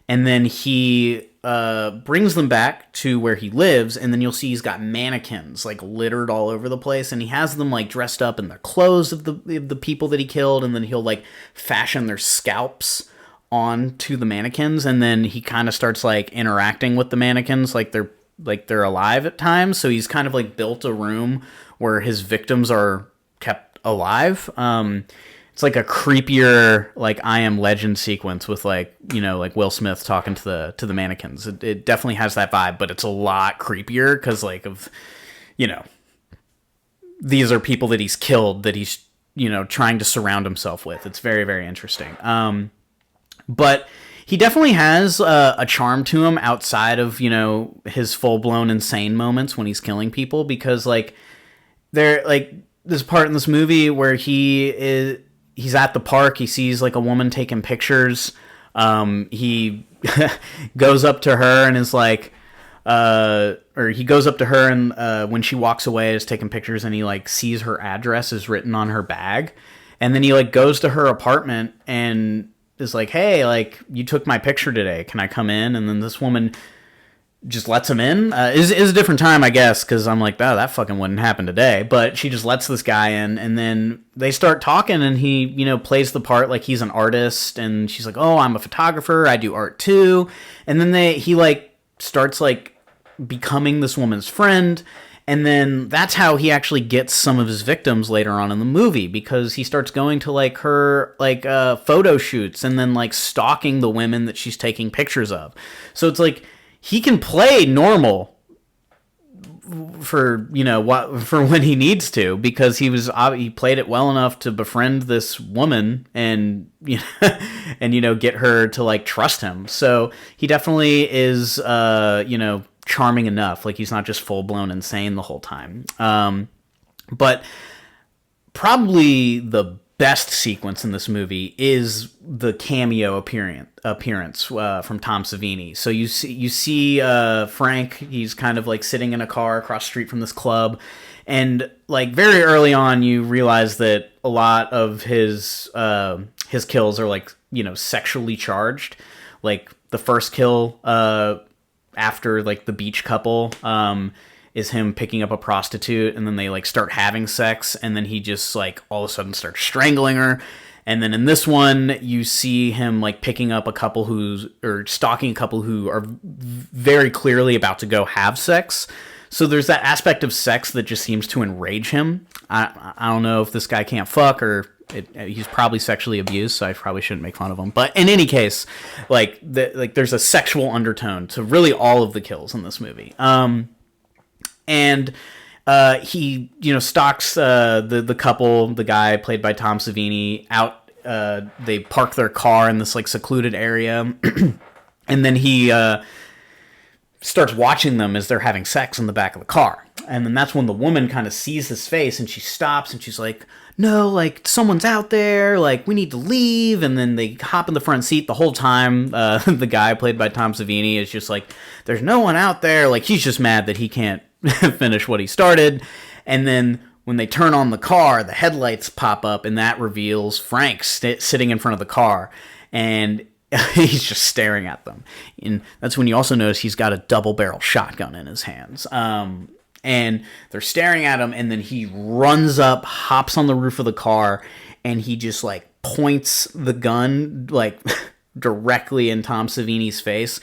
and then he brings them back to where he lives, and then you'll see he's got mannequins like littered all over the place, and he has them like dressed up in the clothes of the people that he killed, and then he'll like fashion their scalps onto the mannequins, and then he kind of starts like interacting with the mannequins like they're alive at times. So he's kind of like built a room where his victims are kept alive. It's like a creepier, like I Am Legend sequence with like Will Smith talking to the mannequins. It definitely has that vibe, but it's a lot creepier because like of these are people that he's killed that he's trying to surround himself with. It's very, very interesting. But he definitely has a charm to him outside of his full blown insane moments when he's killing people, because like there like this part in this movie where he's at the park. He sees like a woman taking pictures. He goes up to her and is like, he goes up to her and when she walks away is taking pictures, and he like sees her address is written on her bag, and then he like goes to her apartment and is like, hey, like you took my picture today, can I come in? And then this woman just lets him in. Is a different time, I guess, because I'm like, oh, that fucking wouldn't happen today. But she just lets this guy in, and then they start talking, and he, plays the part like he's an artist, and she's like, oh, I'm a photographer, I do art too. And then he like starts like becoming this woman's friend, and then that's how he actually gets some of his victims later on in the movie, because he starts going to like her like photo shoots and then like stalking the women that she's taking pictures of. So it's like he can play normal for for when he needs to, because he played it well enough to befriend this woman and get her to like trust him. So he definitely is charming enough. Like he's not just full blown insane the whole time. But probably the best sequence in this movie is the cameo appearance from Tom Savini. So you see Frank. He's kind of like sitting in a car across the street from this club, and like very early on, you realize that a lot of his kills are like sexually charged. Like the first kill after like the beach couple is him picking up a prostitute, and then they like start having sex, and then he just like all of a sudden starts strangling her. And then in this one, you see him like picking up a couple stalking a couple who are very clearly about to go have sex. So there's that aspect of sex that just seems to enrage him. I don't know if this guy can't fuck or he's probably sexually abused, so I probably shouldn't make fun of him. But in any case, there's a sexual undertone to really all of the kills in this movie. And he, stalks the couple, the guy played by Tom Savini, out. They park their car in this like secluded area, and then he starts watching them as they're having sex in the back of the car. And then that's when the woman kind of sees his face and she stops and she's like, no, like someone's out there, like we need to leave. And then they hop in the front seat the whole time. The guy played by Tom Savini is just like, there's no one out there. Like he's just mad that he can't finish what he started. And then when they turn on the car, the headlights pop up and that reveals Frank sitting in front of the car. And he's just staring at them. And that's when you also notice he's got a double-barrel shotgun in his hands. And they're staring at him, and then he runs up, hops on the roof of the car, and he just, like, points the gun, like, directly in Tom Savini's face.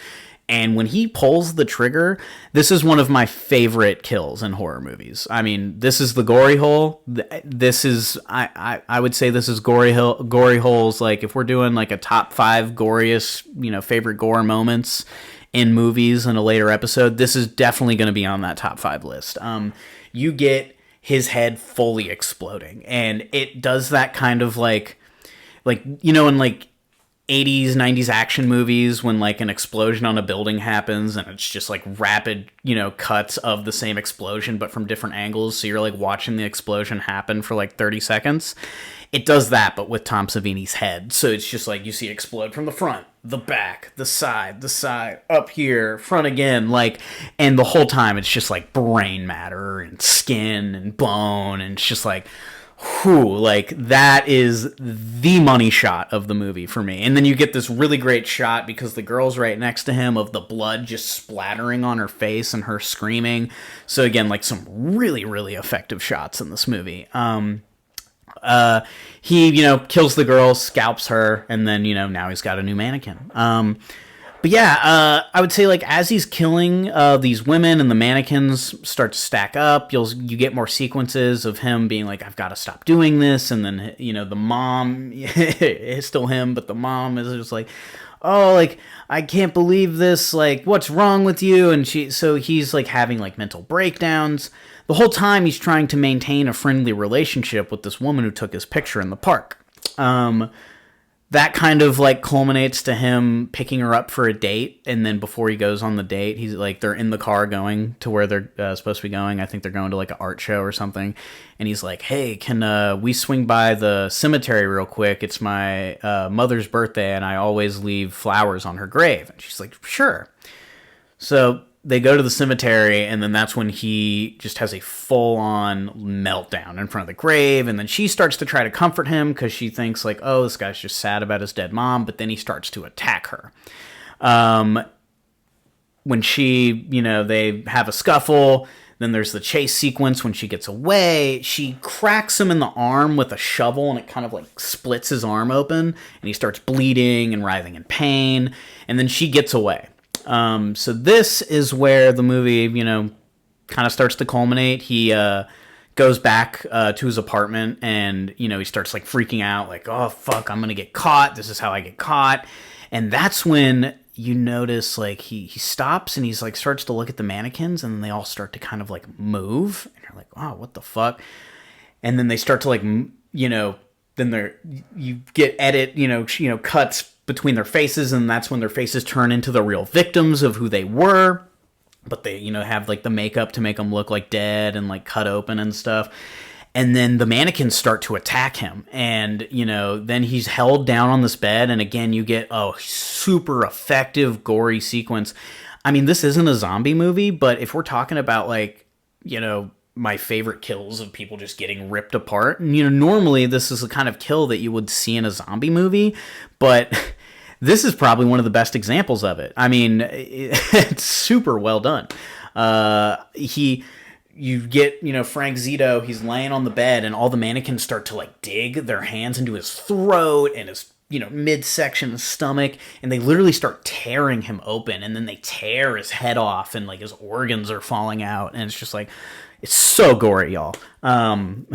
And when he pulls the trigger, this is one of my favorite kills in horror movies. I mean, this is the Gory Hole. This is, I would say this is Gory Hole's, like, if we're doing, like, a top 5 goriest, favorite gore moments in movies in a later episode, this is definitely going to be on that top 5 list. You get his head fully exploding, and it does that kind of, like, in, like, 80s, 90s action movies when like an explosion on a building happens and it's just like rapid, cuts of the same explosion but from different angles, so you're like watching the explosion happen for like 30 seconds. It does that but with Tom Savini's head. So it's just like you see it explode from the front, the back, the side, up here, front again, like, and the whole time it's just like brain matter and skin and bone, and it's just like, whew, like that is the money shot of the movie for me. And then you get this really great shot because the girl's right next to him of the blood just splattering on her face and her screaming. So again, like some really, really effective shots in this movie. He, kills the girl, scalps her, and then, now he's got a new mannequin. But yeah, I would say like as he's killing these women and the mannequins start to stack up, you get more sequences of him being like, I've got to stop doing this. And then, the mom, it's still him, but the mom is just like, oh, like, I can't believe this. Like, what's wrong with you? And so he's like having like mental breakdowns. The whole time he's trying to maintain a friendly relationship with this woman who took his picture in the park. That kind of like culminates to him picking her up for a date, and then before he goes on the date, he's like, they're in the car going to where they're supposed to be going. I think they're going to like an art show or something, and he's like, hey, can we swing by the cemetery real quick? It's my mother's birthday and I always leave flowers on her grave. And she's like, sure. So they go to the cemetery, and then that's when he just has a full-on meltdown in front of the grave, and then she starts to try to comfort him because she thinks, like, oh, this guy's just sad about his dead mom, but then he starts to attack her. When she, they have a scuffle, then there's the chase sequence when she gets away. She cracks him in the arm with a shovel, and it kind of, like, splits his arm open, and he starts bleeding and writhing in pain, and then she gets away. So this is where the movie, kind of starts to culminate. He goes back to his apartment, and, he starts, like, freaking out, like, oh, fuck, I'm going to get caught. This is how I get caught. And that's when you notice, like, he stops, and he's, like, starts to look at the mannequins, and then they all start to kind of, like, move. And you're like, oh, what the fuck? And then they start to, like, then you get edit, cuts between their faces, and that's when their faces turn into the real victims of who they were, but they, have like the makeup to make them look like dead and like cut open and stuff. And then the mannequins start to attack him, and then he's held down on this bed, and again you get a super effective gory sequence. I mean, this isn't a zombie movie, but if we're talking about like, my favorite kills of people just getting ripped apart, and normally this is the kind of kill that you would see in a zombie movie, but this is probably one of the best examples of it. I mean, it's super well done. You get, Frank Zito, he's laying on the bed, and all the mannequins start to like dig their hands into his throat and his, midsection, his stomach, and they literally start tearing him open, and then they tear his head off, and like his organs are falling out, and it's just like, It's so gory, y'all. And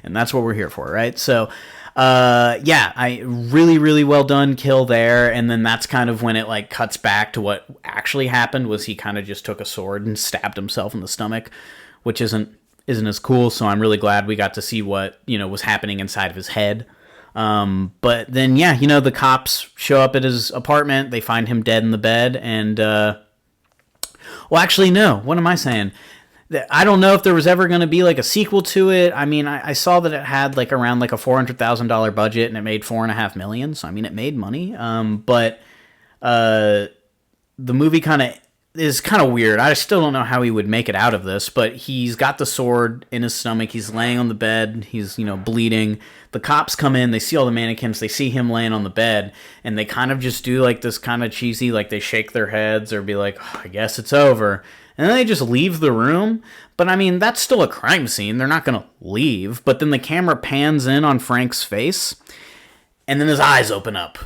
that's what we're here for, right? So, yeah, I really, really well done kill there. And then that's kind of when it like cuts back to what actually happened was he kind of just took a sword and stabbed himself in the stomach, which isn't as cool. So I'm really glad we got to see what, was happening inside of his head. But then, yeah, the cops show up at his apartment. They find him dead in the bed. And, well, actually, no. What am I saying? I don't know if there was ever going to be like a sequel to it. I mean, I saw that it had like around like a $400,000 budget and it made $4.5 million. So I mean, it made money. But the movie is kind of weird. I still don't know how he would make it out of this. But he's got the sword in his stomach. He's laying on the bed. He's bleeding. The cops come in. They see all the mannequins. They see him laying on the bed, and they kind of just do like this kind of cheesy, like they shake their heads or be like, oh, I guess it's over. And then they just leave the room. But I mean, that's still a crime scene. They're not going to leave. But then the camera pans in on Frank's face. And then his eyes open up.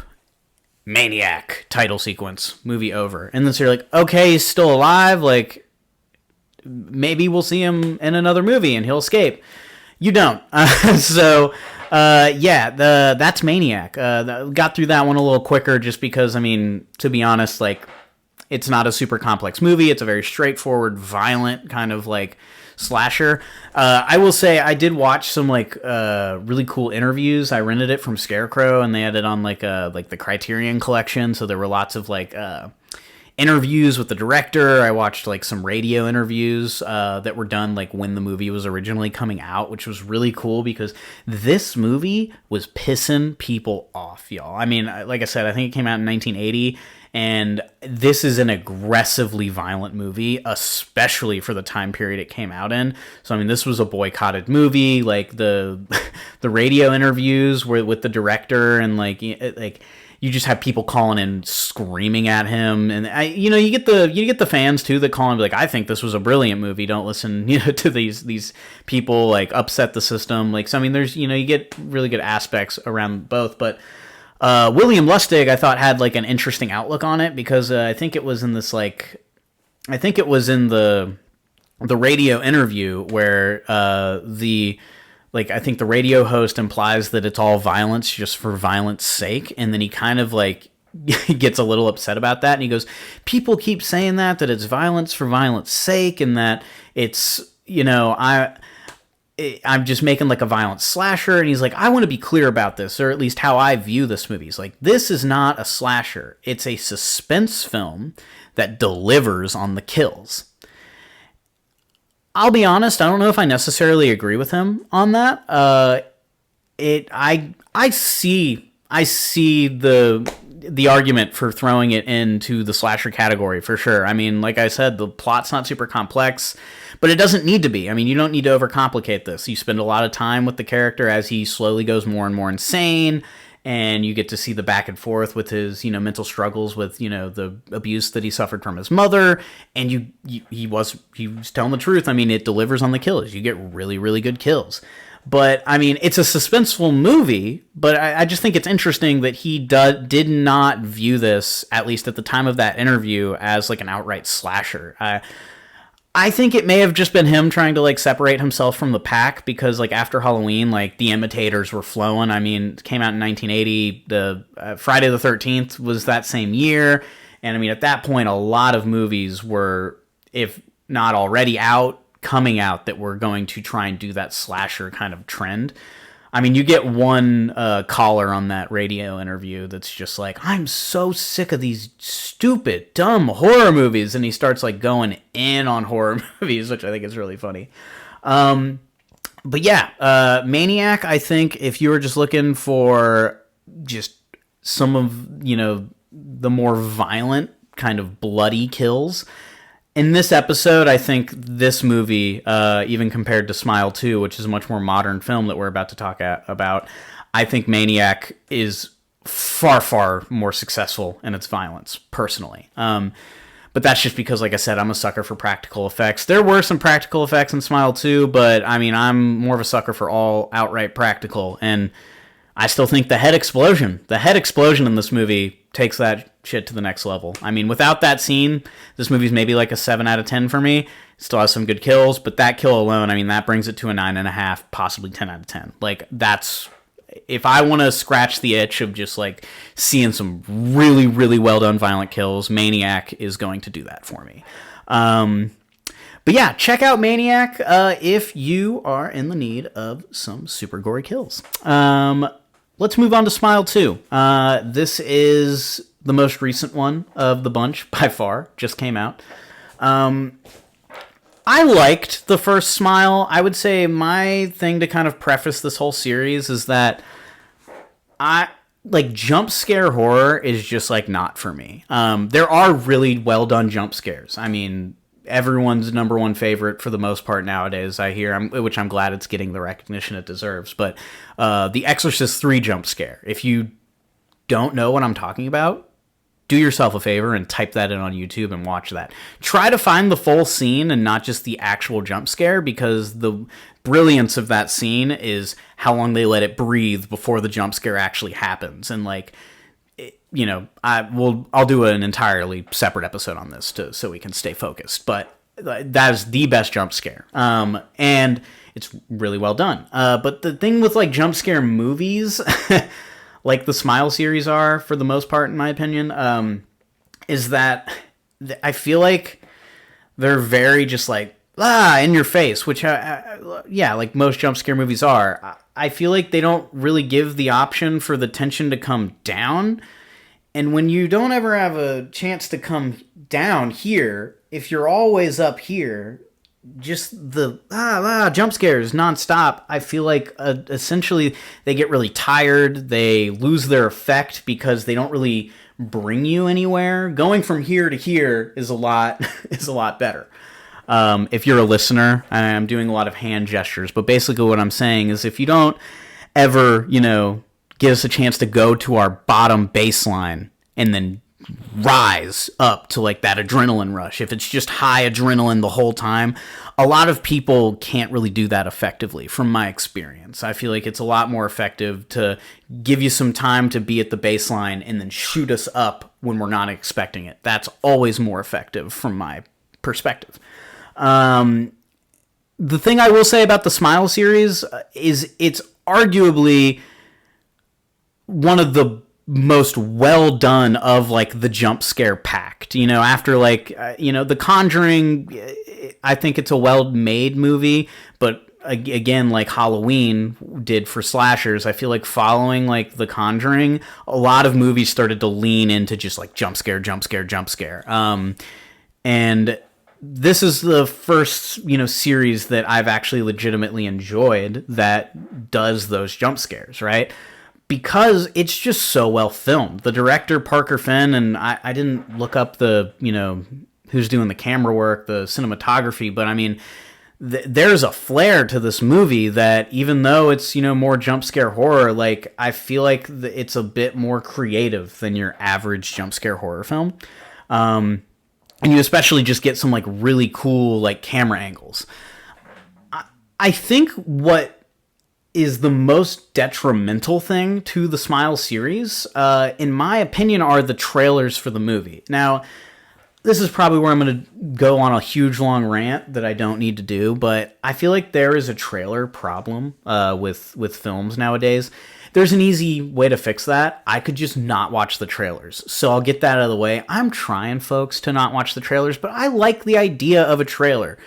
Maniac. Title sequence. Movie over. And then so you're like, okay, he's still alive. Like, maybe we'll see him in another movie and he'll escape. You don't. Yeah, that's Maniac. Got through that one a little quicker just because, I mean, to be honest, like, it's not a super complex movie. It's a very straightforward, violent kind of like slasher. I will say I did watch some like really cool interviews. I rented it from Scarecrow, and they had it on like the Criterion Collection. So there were lots of like interviews with the director. I watched like some radio interviews that were done like when the movie was originally coming out, which was really cool because this movie was pissing people off, y'all. I mean, like I said, I think it came out in 1980. And this is an aggressively violent movie, especially for the time period it came out in. So, I mean, this was a boycotted movie. Like, the radio interviews were with the director, and, like, you just have people calling in screaming at him. And, you get the fans, too, that call and be like, I think this was a brilliant movie. Don't listen, to these people, like, upset the system. Like, so, I mean, there's, you get really good aspects around both, but... William Lustig, I thought, had like an interesting outlook on it because I think it was in the radio interview where I think the radio host implies that it's all violence just for violence sake, and then he kind of like gets a little upset about that, and he goes, people keep saying that it's violence for violence sake, and that it's, I'm just making like a violent slasher. And he's like, I want to be clear about this, or at least how I view this movie. He's like, this is not a slasher. It's a suspense film that delivers on the kills. I'll be honest, I don't know if I necessarily agree with him on that. I see the argument for throwing it into the slasher category for sure. I mean, like I said, the plot's not super complex, but it doesn't need to be. I mean, you don't need to overcomplicate this. You spend a lot of time with the character as he slowly goes more and more insane, and you get to see the back and forth with his, mental struggles with, the abuse that he suffered from his mother, and he was telling the truth. I mean, it delivers on the kills. You get really, really good kills. But, I mean, it's a suspenseful movie, but I just think it's interesting that he did not view this, at least at the time of that interview, as, like, an outright slasher. I think it may have just been him trying to, like, separate himself from the pack, because, like, after Halloween, like, the imitators were flowing. I mean, it came out in 1980. The Friday the 13th was that same year. And, I mean, at that point, a lot of movies were, if not already out, coming out that we're going to try and do that slasher kind of trend. I mean, you get one caller on that radio interview that's just like, I'm so sick of these stupid, dumb horror movies. And he starts like going in on horror movies, which I think is really funny. But yeah, Maniac, I think if you were just looking for just some of, the more violent kind of bloody kills, in this episode, I think this movie, even compared to Smile 2, which is a much more modern film that we're about to talk about, I think Maniac is far, far more successful in its violence, personally. But that's just because, like I said, I'm a sucker for practical effects. There were some practical effects in Smile 2, but, I mean, I'm more of a sucker for all outright practical. And I still think the head explosion in this movie takes that shit to the next level. I mean, without that scene, this movie's maybe like a 7 out of 10 for me. It still has some good kills, but that kill alone, I mean, that brings it to a 9.5, possibly 10 out of 10. Like, that's... If I want to scratch the itch of just, like, seeing some really, really well-done violent kills, Maniac is going to do that for me. But yeah, check out Maniac if you are in the need of some super gory kills. Let's move on to Smile 2. This is the most recent one of the bunch, by far. Just came out. I liked the first Smile. I would say my thing to kind of preface this whole series is that jump scare horror is just, like, not for me. There are really well done jump scares. I mean, everyone's number one favorite for the most part nowadays, I hear, which I'm glad it's getting the recognition it deserves. But The Exorcist 3 jump scare. If you don't know what I'm talking about, do yourself a favor and type that in on YouTube and watch that. Try to find the full scene and not just the actual jump scare, because the brilliance of that scene is how long they let it breathe before the jump scare actually happens. And, like, you know, I'll do an entirely separate episode on this so we can stay focused. But that is the best jump scare, and it's really well done. But the thing with, like, jump scare movies, like the Smile series are, for the most part, in my opinion, is that I feel like they're very just, like, in your face, which, yeah, like most jump scare movies are. I feel like they don't really give the option for the tension to come down. And when you don't ever have a chance to come down here, if you're always up here, just the jump scares nonstop, I feel like essentially they get really tired. They lose their effect because they don't really bring you anywhere. Going from here to here is a lot better. If you're a listener, I'm doing a lot of hand gestures, but basically what I'm saying is if you don't ever, you know, give us a chance to go to our bottom baseline and then rise up to, like, that adrenaline rush, if it's just high adrenaline the whole time, a lot of people can't really do that effectively from my experience. I feel like it's a lot more effective to give you some time to be at the baseline and then shoot us up when we're not expecting it. That's always more effective from my perspective. The thing I will say about the Smile series is it's arguably one of the most well done of, like, the jump scare pact. You know, after, like, The Conjuring, I think it's a well-made movie, but again, like Halloween did for slashers, I feel like following, like, The Conjuring, a lot of movies started to lean into just, like, jump scare. And this is the first, you know, series that I've actually legitimately enjoyed that does those jump scares, right? Because it's just so well filmed. The director, Parker Finn, and I didn't look up the, you know, who's doing the camera work, the cinematography, but I mean, there's a flair to this movie that even though it's, you know, more jump scare horror, like, I feel like it's a bit more creative than your average jump scare horror film. And you especially just get some, like, really cool, like, camera angles. I think what is the most detrimental thing to the Smile series, in my opinion, are the trailers for the movie. Now, this is probably where I'm going to go on a huge long rant that I don't need to do, but I feel like there is a trailer problem with films nowadays. There's an easy way to fix that. I could just not watch the trailers. So I'll get that out of the way. I'm trying, folks, to not watch the trailers, but I like the idea of a trailer.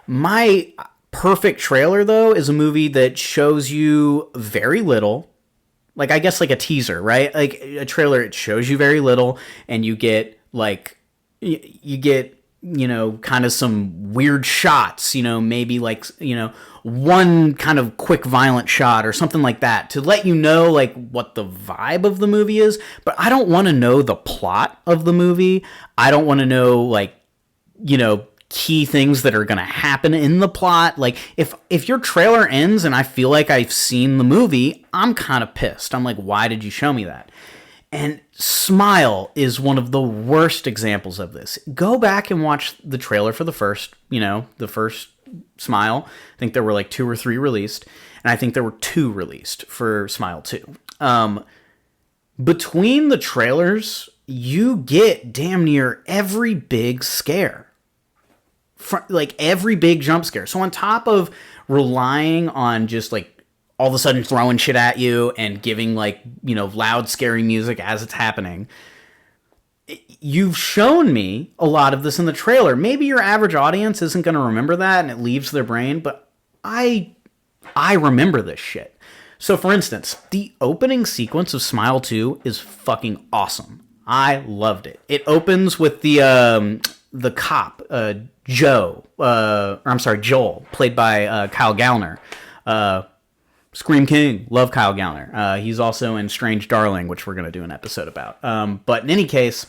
My perfect trailer, though, is a movie that shows you very little. Like, I guess, like a teaser, right? Like, a trailer, it shows you very little, and you get, like, you know, kind of some weird shots, you know, maybe, like, you know, one kind of quick violent shot or something like that to let you know, like, what the vibe of the movie is. But I don't want to know the plot of the movie. I don't want to know, like, you know, key things that are going to happen in the plot. Like, if your trailer ends and I feel like I've seen the movie, I'm kind of pissed. I'm like, why did you show me that? And Smile is one of the worst examples of this. Go back and watch the trailer for the first Smile. I think there were like 2 or 3 released, and I think there were 2 released for Smile 2. Between the trailers you get damn near every big scare. Like every big jump scare. So on top of relying on just like all of a sudden throwing shit at you and giving like, loud scary music as it's happening, you've shown me a lot of this in the trailer. Maybe your average audience isn't going to remember that and it leaves their brain, but I remember this shit. So for instance, the opening sequence of Smile 2 is fucking awesome. I loved it. It opens with the cop, Joel, played by Kyle Gallner. Scream King, love Kyle Gallner. He's also in Strange Darling, which we're going to do an episode about. But in any case,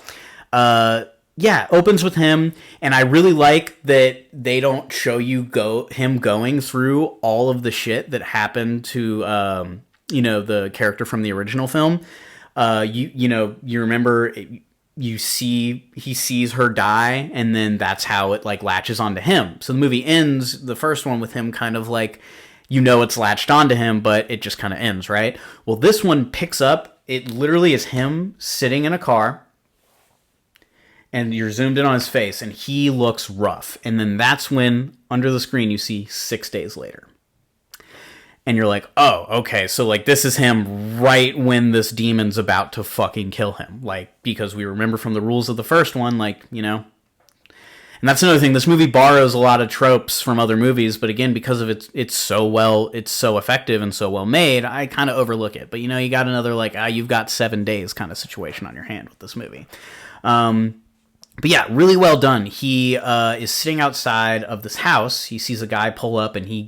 opens with him, and I really like that they don't show you him going through all of the shit that happened to the character from the original film. You remember he sees her die, and then that's how it like latches onto him. So the movie ends, the first one, with him kind of like, it's latched onto him, but it just kind of ends, right? Well, this one picks up, it literally is him sitting in a car, and you're zoomed in on his face, and he looks rough. And then that's when, under the screen, you see 6 days later. And you're like, oh, okay, so like this is him right when this demon's about to fucking kill him. Like, because we remember from the rules of the first one, like, And that's another thing, this movie borrows a lot of tropes from other movies, but again, because of it's so effective and so well made, I kind of overlook it. But you got another like, you've got 7 days kind of situation on your hand with this movie. But yeah, really well done. He is sitting outside of this house. He sees a guy pull up, and he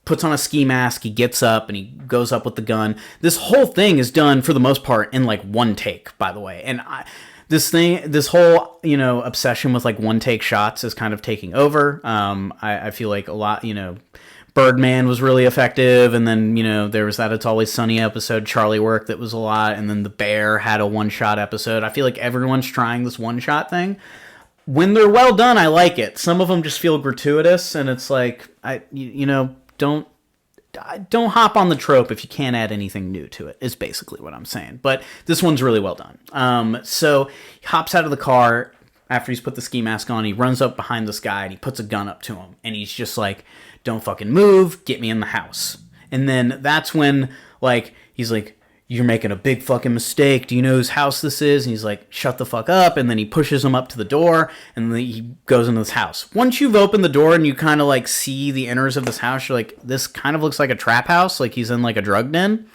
puts on a ski mask. He gets up, and he goes up with the gun. This whole thing is done, for the most part, in like one take, by the way. And this whole, obsession with like one take shots is kind of taking over. I feel like a lot, Birdman was really effective, and then, there was that It's Always Sunny episode, Charlie Work, that was a lot, and then The Bear had a one-shot episode. I feel like everyone's trying this one-shot thing. When they're well done, I like it. Some of them just feel gratuitous, and it's like, don't hop on the trope if you can't add anything new to it, is basically what I'm saying. But this one's really well done. So he hops out of the car after he's put the ski mask on. He runs up behind this guy, and he puts a gun up to him, and he's just like, don't fucking move, get me in the house. And then that's when, like, he's like, you're making a big fucking mistake. Do you know whose house this is? And he's like, shut the fuck up. And then he pushes him up to the door, and then he goes into this house. Once you've opened the door and you kind of like see the inners of this house, you're like, this kind of looks like a trap house. Like he's in like a drug den.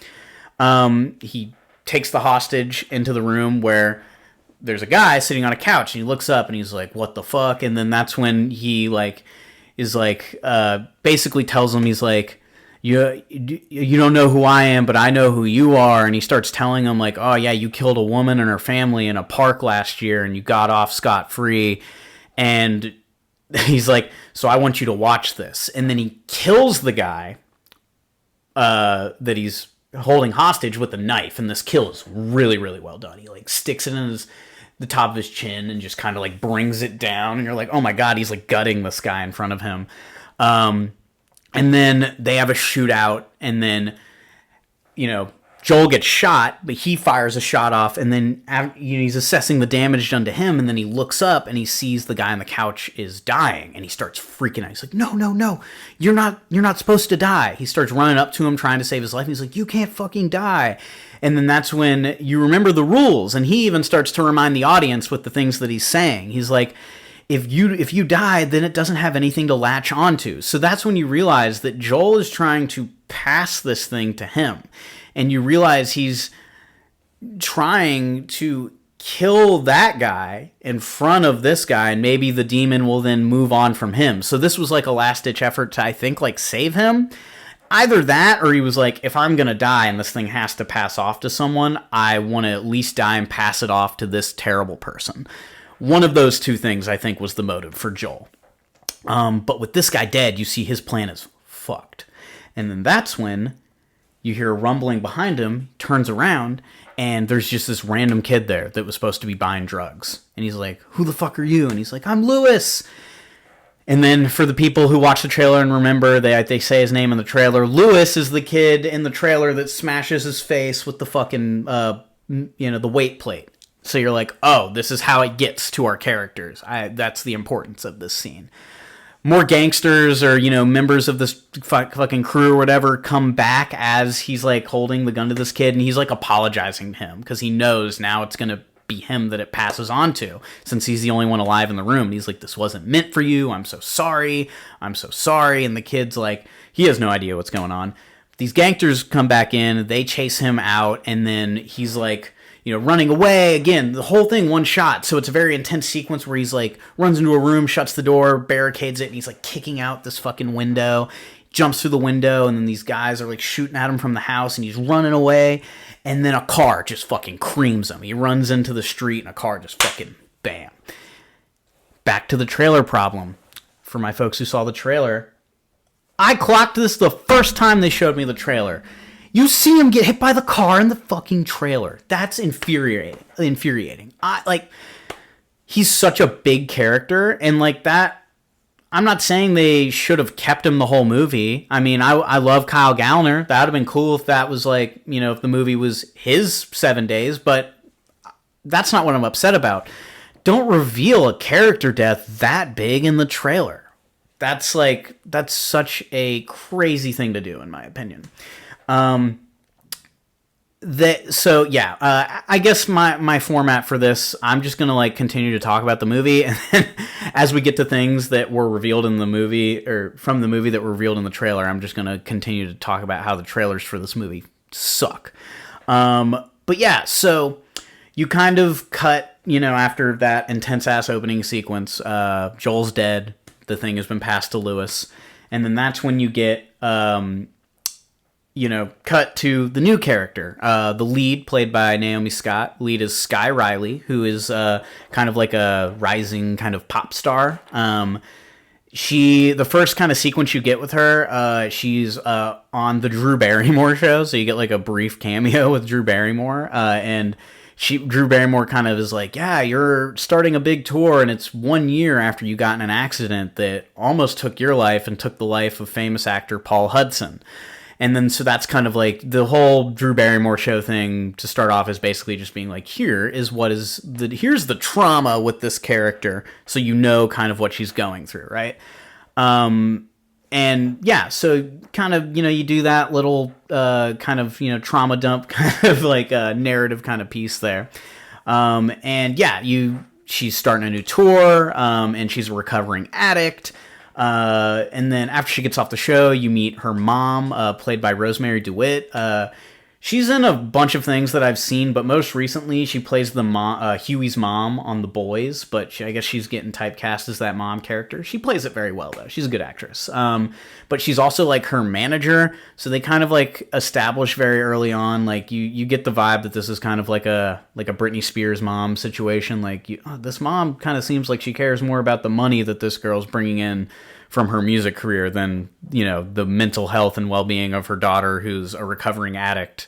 He takes the hostage into the room where there's a guy sitting on a couch, and he looks up and he's like, what the fuck? And then that's when he like is like, basically tells him, he's like, you don't know who I am, but I know who you are. And he starts telling him like, oh yeah, you killed a woman and her family in a park last year, and you got off scot-free. And he's like, so I want you to watch this. And then he kills the guy that he's holding hostage with a knife, and this kill is really, really well done. He like sticks it in the top of his chin and just kind of like brings it down, and you're like, oh my god, he's like gutting this guy in front of him. And then they have a shootout, and then, Joel gets shot, but he fires a shot off, and then he's assessing the damage done to him, and then he looks up, and he sees the guy on the couch is dying, and he starts freaking out. He's like, no, you're not supposed to die. He starts running up to him, trying to save his life, and he's like, you can't fucking die. And then that's when you remember the rules, and he even starts to remind the audience with the things that he's saying. He's like, if you die, then it doesn't have anything to latch onto. So that's when you realize that Joel is trying to pass this thing to him. And you realize he's trying to kill that guy in front of this guy, and maybe the demon will then move on from him. So this was like a last-ditch effort to, I think, like save him. Either that, or he was like, if I'm going to die and this thing has to pass off to someone, I want to at least die and pass it off to this terrible person. One of those two things, I think, was the motive for Joel. But with this guy dead, you see his plan is fucked. And then that's when you hear a rumbling behind him, turns around, and there's just this random kid there that was supposed to be buying drugs. And he's like, who the fuck are you? And he's like, I'm Lewis. And then for the people who watch the trailer and remember, they say his name in the trailer, Lewis is the kid in the trailer that smashes his face with the fucking, the weight plate. So you're like, oh, this is how it gets to our characters. That's the importance of this scene. More gangsters or, members of this fucking crew or whatever come back as he's, like, holding the gun to this kid, and he's, like, apologizing to him because he knows now it's going to be him that it passes on to, since he's the only one alive in the room. And he's like, this wasn't meant for you. I'm so sorry. I'm so sorry. And the kid's like, he has no idea what's going on. These gangsters come back in, they chase him out, and then he's like, running away. Again, the whole thing one shot. So it's a very intense sequence where he's like, runs into a room, shuts the door, barricades it, and he's like kicking out this fucking window, jumps through the window, and then these guys are like shooting at him from the house, and he's running away, and then a car just fucking creams him. He runs into the street, and a car just fucking bam. Back to the trailer problem. For my folks who saw the trailer, I clocked this the first time they showed me the trailer. You see him get hit by the car in the fucking trailer. That's infuriating. He's such a big character, and like that, I'm not saying they should have kept him the whole movie. I mean, I love Kyle Gallner. That would have been cool if that was like, if the movie was his 7 days, but that's not what I'm upset about. Don't reveal a character death that big in the trailer. That's such a crazy thing to do, in my opinion. I guess my format for this, I'm just gonna like continue to talk about the movie, and then as we get to things that were revealed in the movie or from the movie that were revealed in the trailer, I'm just gonna continue to talk about how the trailers for this movie suck. But yeah, so you kind of cut, after that intense ass opening sequence, Joel's dead, the thing has been passed to Lewis, and then that's when you get cut to the new character. The lead, played by Naomi Scott. Lead is Sky Riley, who is kind of like a rising kind of pop star. The first kind of sequence you get with her, she's on the Drew Barrymore show, so you get like a brief cameo with Drew Barrymore, and Drew Barrymore kind of is like, yeah, you're starting a big tour, and it's 1 year after you got in an accident that almost took your life and took the life of famous actor Paul Hudson. And then, so that's kind of like the whole Drew Barrymore show thing to start off is basically just being like, here's the trauma with this character, so kind of what she's going through, right? And yeah, so kind of, you do that little kind of, trauma dump kind of like a narrative kind of piece there. And yeah, she's starting a new tour, and she's a recovering addict. And then after she gets off the show, you meet her mom, played by Rosemary DeWitt. She's in a bunch of things that I've seen, but most recently she plays the Huey's mom on The Boys, but I guess she's getting typecast as that mom character. She plays it very well, though. She's a good actress. But she's also like her manager, so they kind of like establish very early on, like you get the vibe that this is kind of like a Britney Spears mom situation. Like, this mom kind of seems like she cares more about the money that this girl's bringing in from her music career than, the mental health and well-being of her daughter, who's a recovering addict.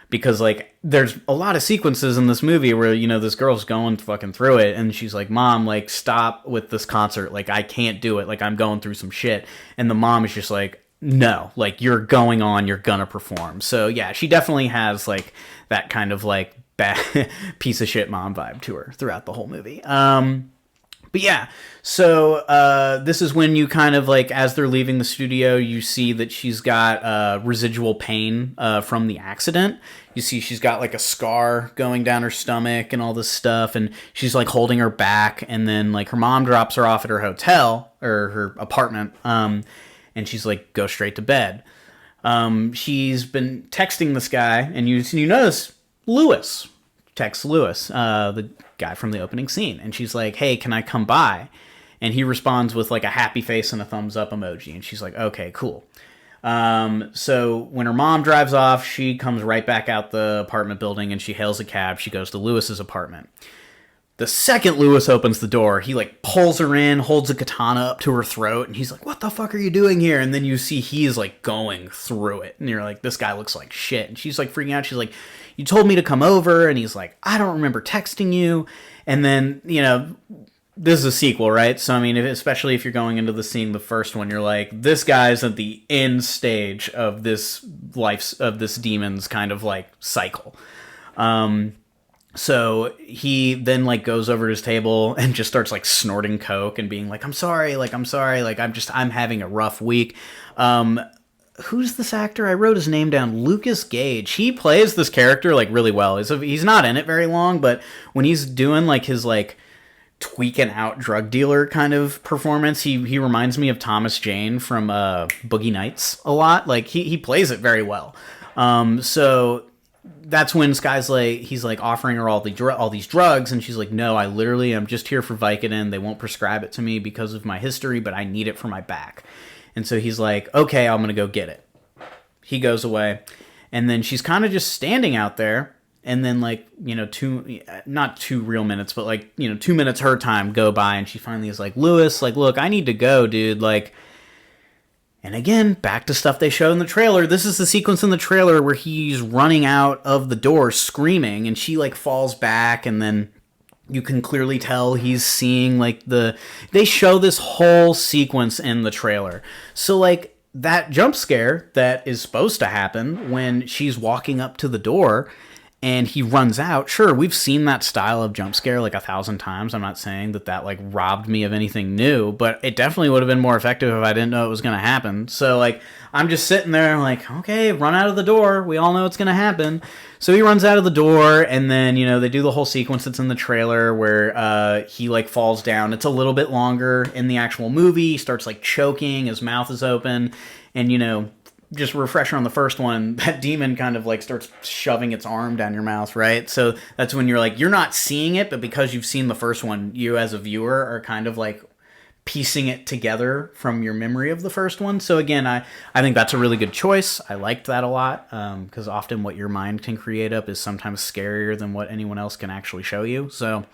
Because, like, there's a lot of sequences in this movie where, this girl's going fucking through it, and she's like, Mom, like, stop with this concert. Like, I can't do it. Like, I'm going through some shit. And the mom is just like, no, like, you're going on, you're gonna perform. So, yeah, she definitely has, like, that kind of, like, bad piece of shit mom vibe to her throughout the whole movie. But yeah, so this is when you kind of like, as they're leaving the studio, you see that she's got residual pain from the accident. You see she's got like a scar going down her stomach and all this stuff, and she's like holding her back, and then like her mom drops her off at her hotel or her apartment, and she's like, go straight to bed. She's been texting this guy, and you notice Lewis texts Lewis, the guy from the opening scene, and she's like, hey, can I come by? And he responds with like a happy face and a thumbs up emoji, and she's like, okay, cool. So when her mom drives off, she comes right back out the apartment building, and she hails a cab. She goes to Lewis's apartment. The second Lewis opens the door, he like pulls her in, holds a katana up to her throat, and he's like, what the fuck are you doing here? And then you see he's like going through it, and you're like, this guy looks like shit. And she's like freaking out. She's like, you told me to come over. And he's like, I don't remember texting you. And then, this is a sequel, right? So, I mean, especially if you're going into the scene, the first one, you're like, this guy's at the end stage of this demon's kind of like cycle. So he then like goes over to his table and just starts like snorting coke and being like, I'm sorry, like I'm having a rough week. Um, who's this actor? I wrote his name down. Lucas Gage. He plays this character like really well. He's not in it very long, but when he's doing like his like tweaking out drug dealer kind of performance, he reminds me of Thomas Jane from Boogie Nights a lot. Like he plays it very well. So that's when Sky's like, he's like offering her all these drugs, and she's like, no, I literally am just here for Vicodin. They won't prescribe it to me because of my history, but I need it for my back. And so he's like, okay, I'm gonna go get it. He goes away, and then she's kind of just standing out there, and then like, you know, not 2 real minutes, but like, you know, 2 minutes her time go by, and she finally is like, Lewis, like, look, I need to go, dude, like. And again, back to stuff they showed in the trailer. This is the sequence in the trailer where he's running out of the door screaming, and she like falls back, and then you can clearly tell he's seeing like they show this whole sequence in the trailer. So like that jump scare that is supposed to happen when she's walking up to the door and he runs out. Sure, we've seen that style of jump scare like 1,000 times. I'm not saying that like robbed me of anything new, but it definitely would have been more effective if I didn't know it was going to happen. So like, I'm just sitting there like, okay, run out of the door. We all know it's going to happen. So he runs out of the door, and then, you know, they do the whole sequence that's in the trailer where he like falls down. It's a little bit longer in the actual movie. He starts like choking, his mouth is open, and, you know, just a refresher on the first one, that demon kind of like starts shoving its arm down your mouth, right? So that's when you're like, you're not seeing it, but because you've seen the first one, you as a viewer are kind of like piecing it together from your memory of the first one. So again, I think that's a really good choice. I liked that a lot, because often what your mind can create up is sometimes scarier than what anyone else can actually show you. So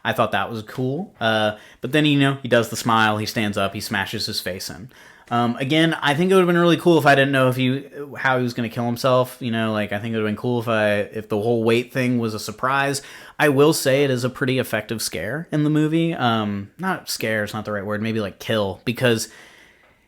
I thought that was cool. But then, you know, he does the smile, he stands up, he smashes his face in. Again, I think it would have been really cool if I didn't know how he was going to kill himself. You know, like, I think it would have been cool if the whole weight thing was a surprise. I will say it is a pretty effective scare in the movie. Not scare, it's not the right word. Maybe like kill, because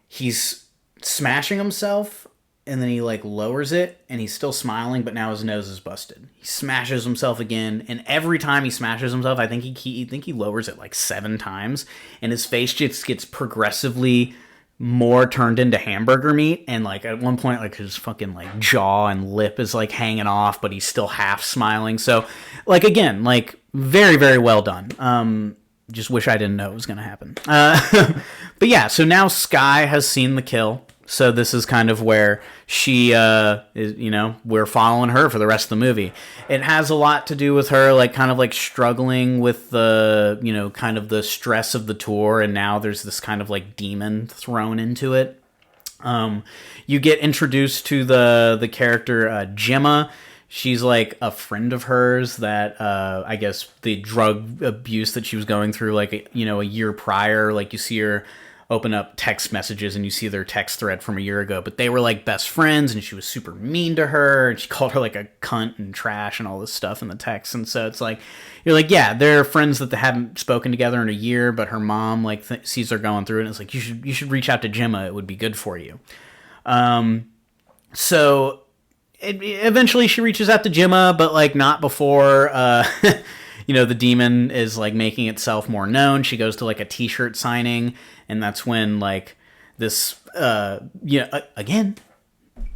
he's smashing himself and then he like lowers it and he's still smiling, but now his nose is busted. He smashes himself again, and every time he smashes himself, I think he lowers it like 7 times, and his face just gets progressively more turned into hamburger meat, and like at one point like his fucking like jaw and lip is like hanging off, but he's still half smiling. So like, again, like very, very well done. Just wish I didn't know it was gonna happen. But yeah, so now Sky has seen the kill, so this is kind of where she is, you know, we're following her for the rest of the movie. It has a lot to do with her like kind of like struggling with the, you know, kind of the stress of the tour, and now there's this kind of like demon thrown into it. You get introduced to the character Gemma. She's like a friend of hers that I guess the drug abuse that she was going through like, you know, a year prior, like you see her open up text messages and you see their text thread from a year ago, but they were like best friends, and she was super mean to her, and she called her like a cunt and trash and all this stuff in the text. And so it's like, you're like, yeah, they're friends that they haven't spoken together in a year, but her mom like sees her going through it, and it's like, you should reach out to Gemma, it would be good for you. So eventually she reaches out to Gemma, but like not before you know, the demon is like making itself more known. She goes to like a t-shirt signing, and that's when like this you know, again,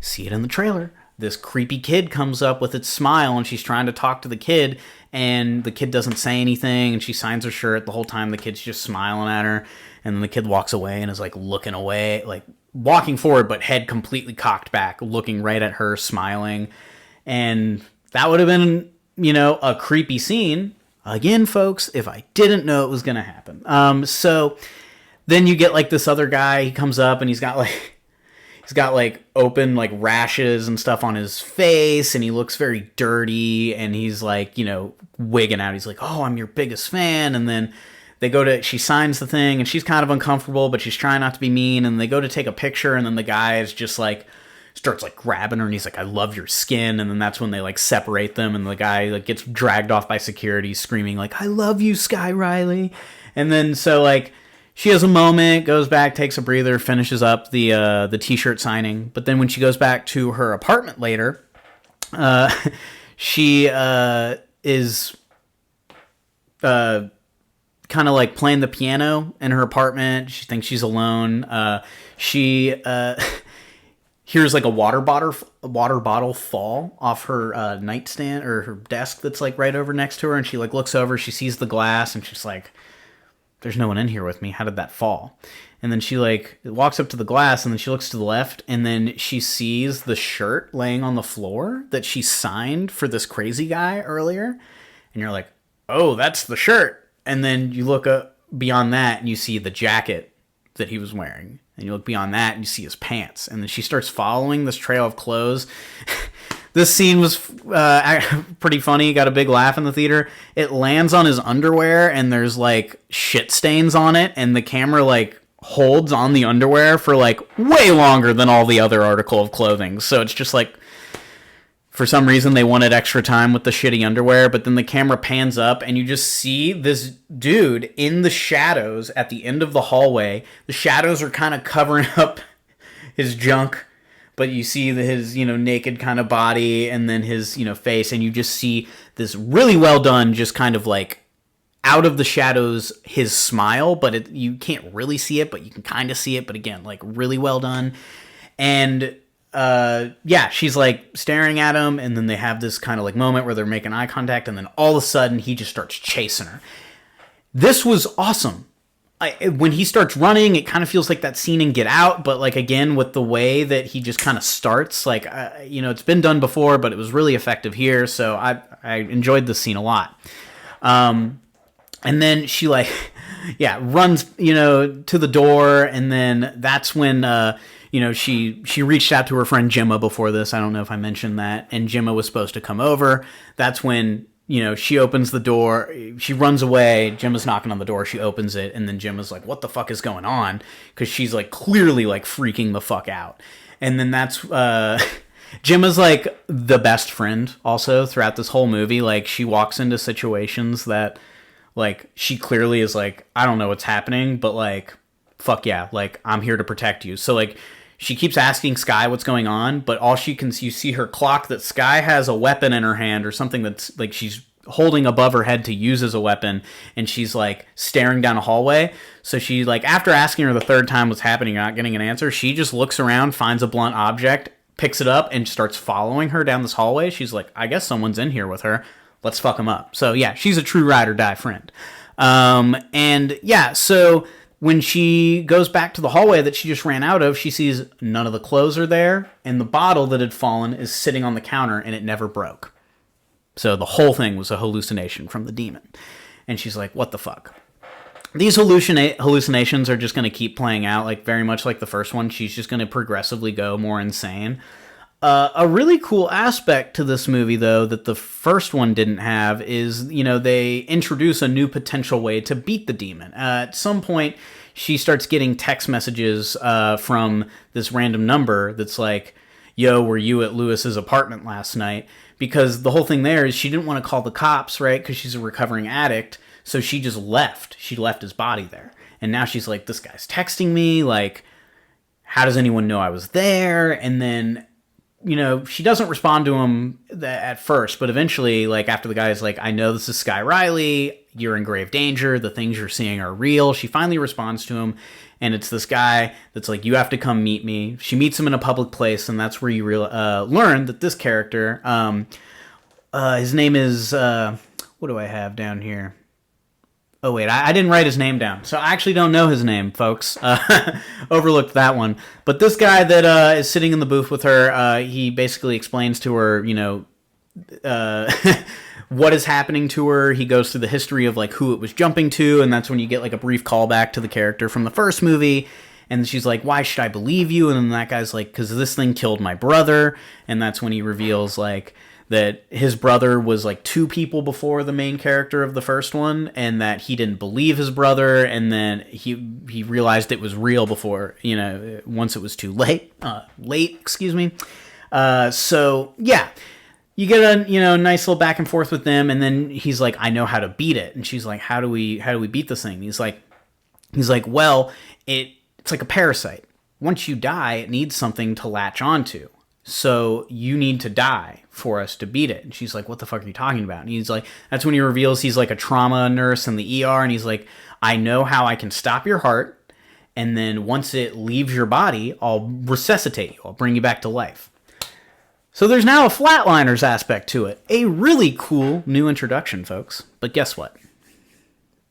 see it in the trailer, this creepy kid comes up with its smile, and she's trying to talk to the kid, and the kid doesn't say anything, and she signs her shirt. The whole time the kid's just smiling at her, and then the kid walks away and is like looking away, like walking forward but head completely cocked back, looking right at her, smiling. And that would have been, you know, a creepy scene, again, folks, if I didn't know it was gonna happen. So then you get like this other guy, he comes up and he's got like open like rashes and stuff on his face, and he looks very dirty, and he's like, you know, wigging out. He's like, oh, I'm your biggest fan. And then she signs the thing, and she's kind of uncomfortable, but she's trying not to be mean, and they go to take a picture, and then the guy is just like starts like grabbing her, and he's like, I love your skin. And then that's when they like separate them, and the guy like gets dragged off by security screaming like, I love you, Sky Riley. And then so like she has a moment, goes back, takes a breather, finishes up the t-shirt signing. But then when she goes back to her apartment later, she is kind of like playing the piano in her apartment. She thinks she's alone. She hears like a water bottle fall off her nightstand or her desk that's like right over next to her, and she like looks over, she sees the glass, and she's like, there's no one in here with me. How did that fall? And then she like walks up to the glass, and then she looks to the left, and then she sees the shirt laying on the floor that she signed for this crazy guy earlier. And you're like, oh, that's the shirt. And then you look up beyond that, and you see the jacket that he was wearing. And you look beyond that, and you see his pants. And then she starts following this trail of clothes. This scene was pretty funny. Got a big laugh in the theater. It lands on his underwear, and there's like shit stains on it. And the camera like holds on the underwear for like way longer than all the other article of clothing. So it's just like, for some reason they wanted extra time with the shitty underwear, but then the camera pans up and you just see this dude in the shadows at the end of the hallway. The shadows are kind of covering up his junk, but you see his, naked kind of body and then his, face, and you just see this really well done, just kind of like out of the shadows, his smile, but you can't really see it, but you can kind of see it, but again, like really well done. And she's like staring at him, and then they have this kind of like moment where they're making eye contact, and then all of a sudden he just starts chasing her. This was awesome. When he starts running, it kind of feels like that scene in Get Out, but like again with the way that he just kind of starts, like it's been done before, but it was really effective here, so I enjoyed this scene a lot. And then she like runs to the door, and then that's when she reached out to her friend Gemma before this. I don't know if I mentioned that. And Gemma was supposed to come over. That's when, she opens the door. She runs away. Gemma's knocking on the door. She opens it. And then Gemma's like, what the fuck is going on? Because she's like clearly like freaking the fuck out. And then that's... Gemma's like the best friend also throughout this whole movie. Like she walks into situations that like she clearly is like, I don't know what's happening, but like, fuck yeah, like I'm here to protect you. So like she keeps asking Skye what's going on, but all you see her clock that Skye has a weapon in her hand or something that's like she's holding above her head to use as a weapon, and she's like staring down a hallway. So she like, after asking her the third time what's happening, not getting an answer, she just looks around, finds a blunt object, picks it up, and starts following her down this hallway. She's like, I guess someone's in here with her. Let's fuck him up. So yeah, she's a true ride or die friend. So when she goes back to the hallway that she just ran out of, she sees none of the clothes are there, and the bottle that had fallen is sitting on the counter, and it never broke. So the whole thing was a hallucination from the demon. And she's like, what the fuck? These hallucinations are just going to keep playing out, like very much like the first one. She's just going to progressively go more insane. A really cool aspect to this movie, though, that the first one didn't have is, they introduce a new potential way to beat the demon. At some point, she starts getting text messages from this random number that's like, yo, were you at Lewis's apartment last night? Because the whole thing there is she didn't want to call the cops, right? Because she's a recovering addict. So she just left. She left his body there. And now she's like, this guy's texting me. Like, how does anyone know I was there? And then... she doesn't respond to him at first, but eventually, like, after the guy's like, I know this is Skye Riley, you're in grave danger, the things you're seeing are real, she finally responds to him, and it's this guy that's like, you have to come meet me. She meets him in a public place, and that's where you learn that this character, his name is, what do I have down here? Oh, wait, I didn't write his name down, so I actually don't know his name, folks. Overlooked that one. But this guy that is sitting in the booth with her, he basically explains to her, what is happening to her. He goes through the history of, like, who it was jumping to, and that's when you get, like, a brief callback to the character from the first movie. And she's like, why should I believe you? And then that guy's like, because this thing killed my brother. And that's when he reveals, like... that his brother was like two people before the main character of the first one, and that he didn't believe his brother, and then he realized it was real before, once it was too late. So yeah, you get a nice little back and forth with them, and then he's like, I know how to beat it, and she's like, how do we beat this thing? He's like, well, it's like a parasite. Once you die, it needs something to latch onto. So you need to die for us to beat it. And she's like, what the fuck are you talking about? And he's like, that's when he reveals he's like a trauma nurse in the ER. And he's like, I know how I can stop your heart. And then once it leaves your body, I'll resuscitate you. I'll bring you back to life. So there's now a Flatliners aspect to it. A really cool new introduction, folks. But guess what?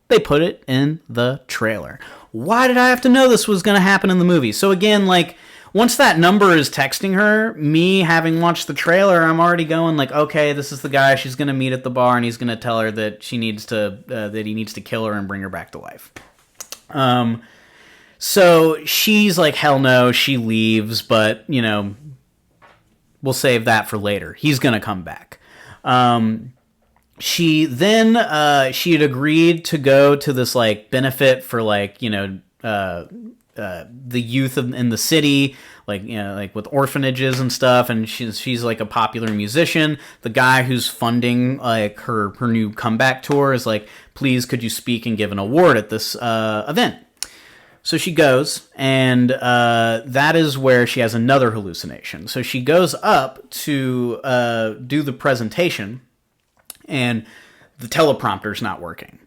They put it in the trailer. Why did I have to know this was going to happen in the movie? So again, like, once that number is texting her, me having watched the trailer, I'm already going like, okay, this is the guy she's going to meet at the bar, and he's going to tell her that she needs to, that he needs to kill her and bring her back to life. So she's like, hell no, she leaves, but, you know, we'll save that for later. He's going to come back. She then, she had agreed to go to this, like, benefit for, like, you know, the youth in the city, like, you know, like with orphanages and stuff, and she's like a popular musician. The guy who's funding like her new comeback tour is like, please could you speak and give an award at this event. So she goes, and that is where she has another hallucination. So she goes up to do the presentation, and the teleprompter's not working.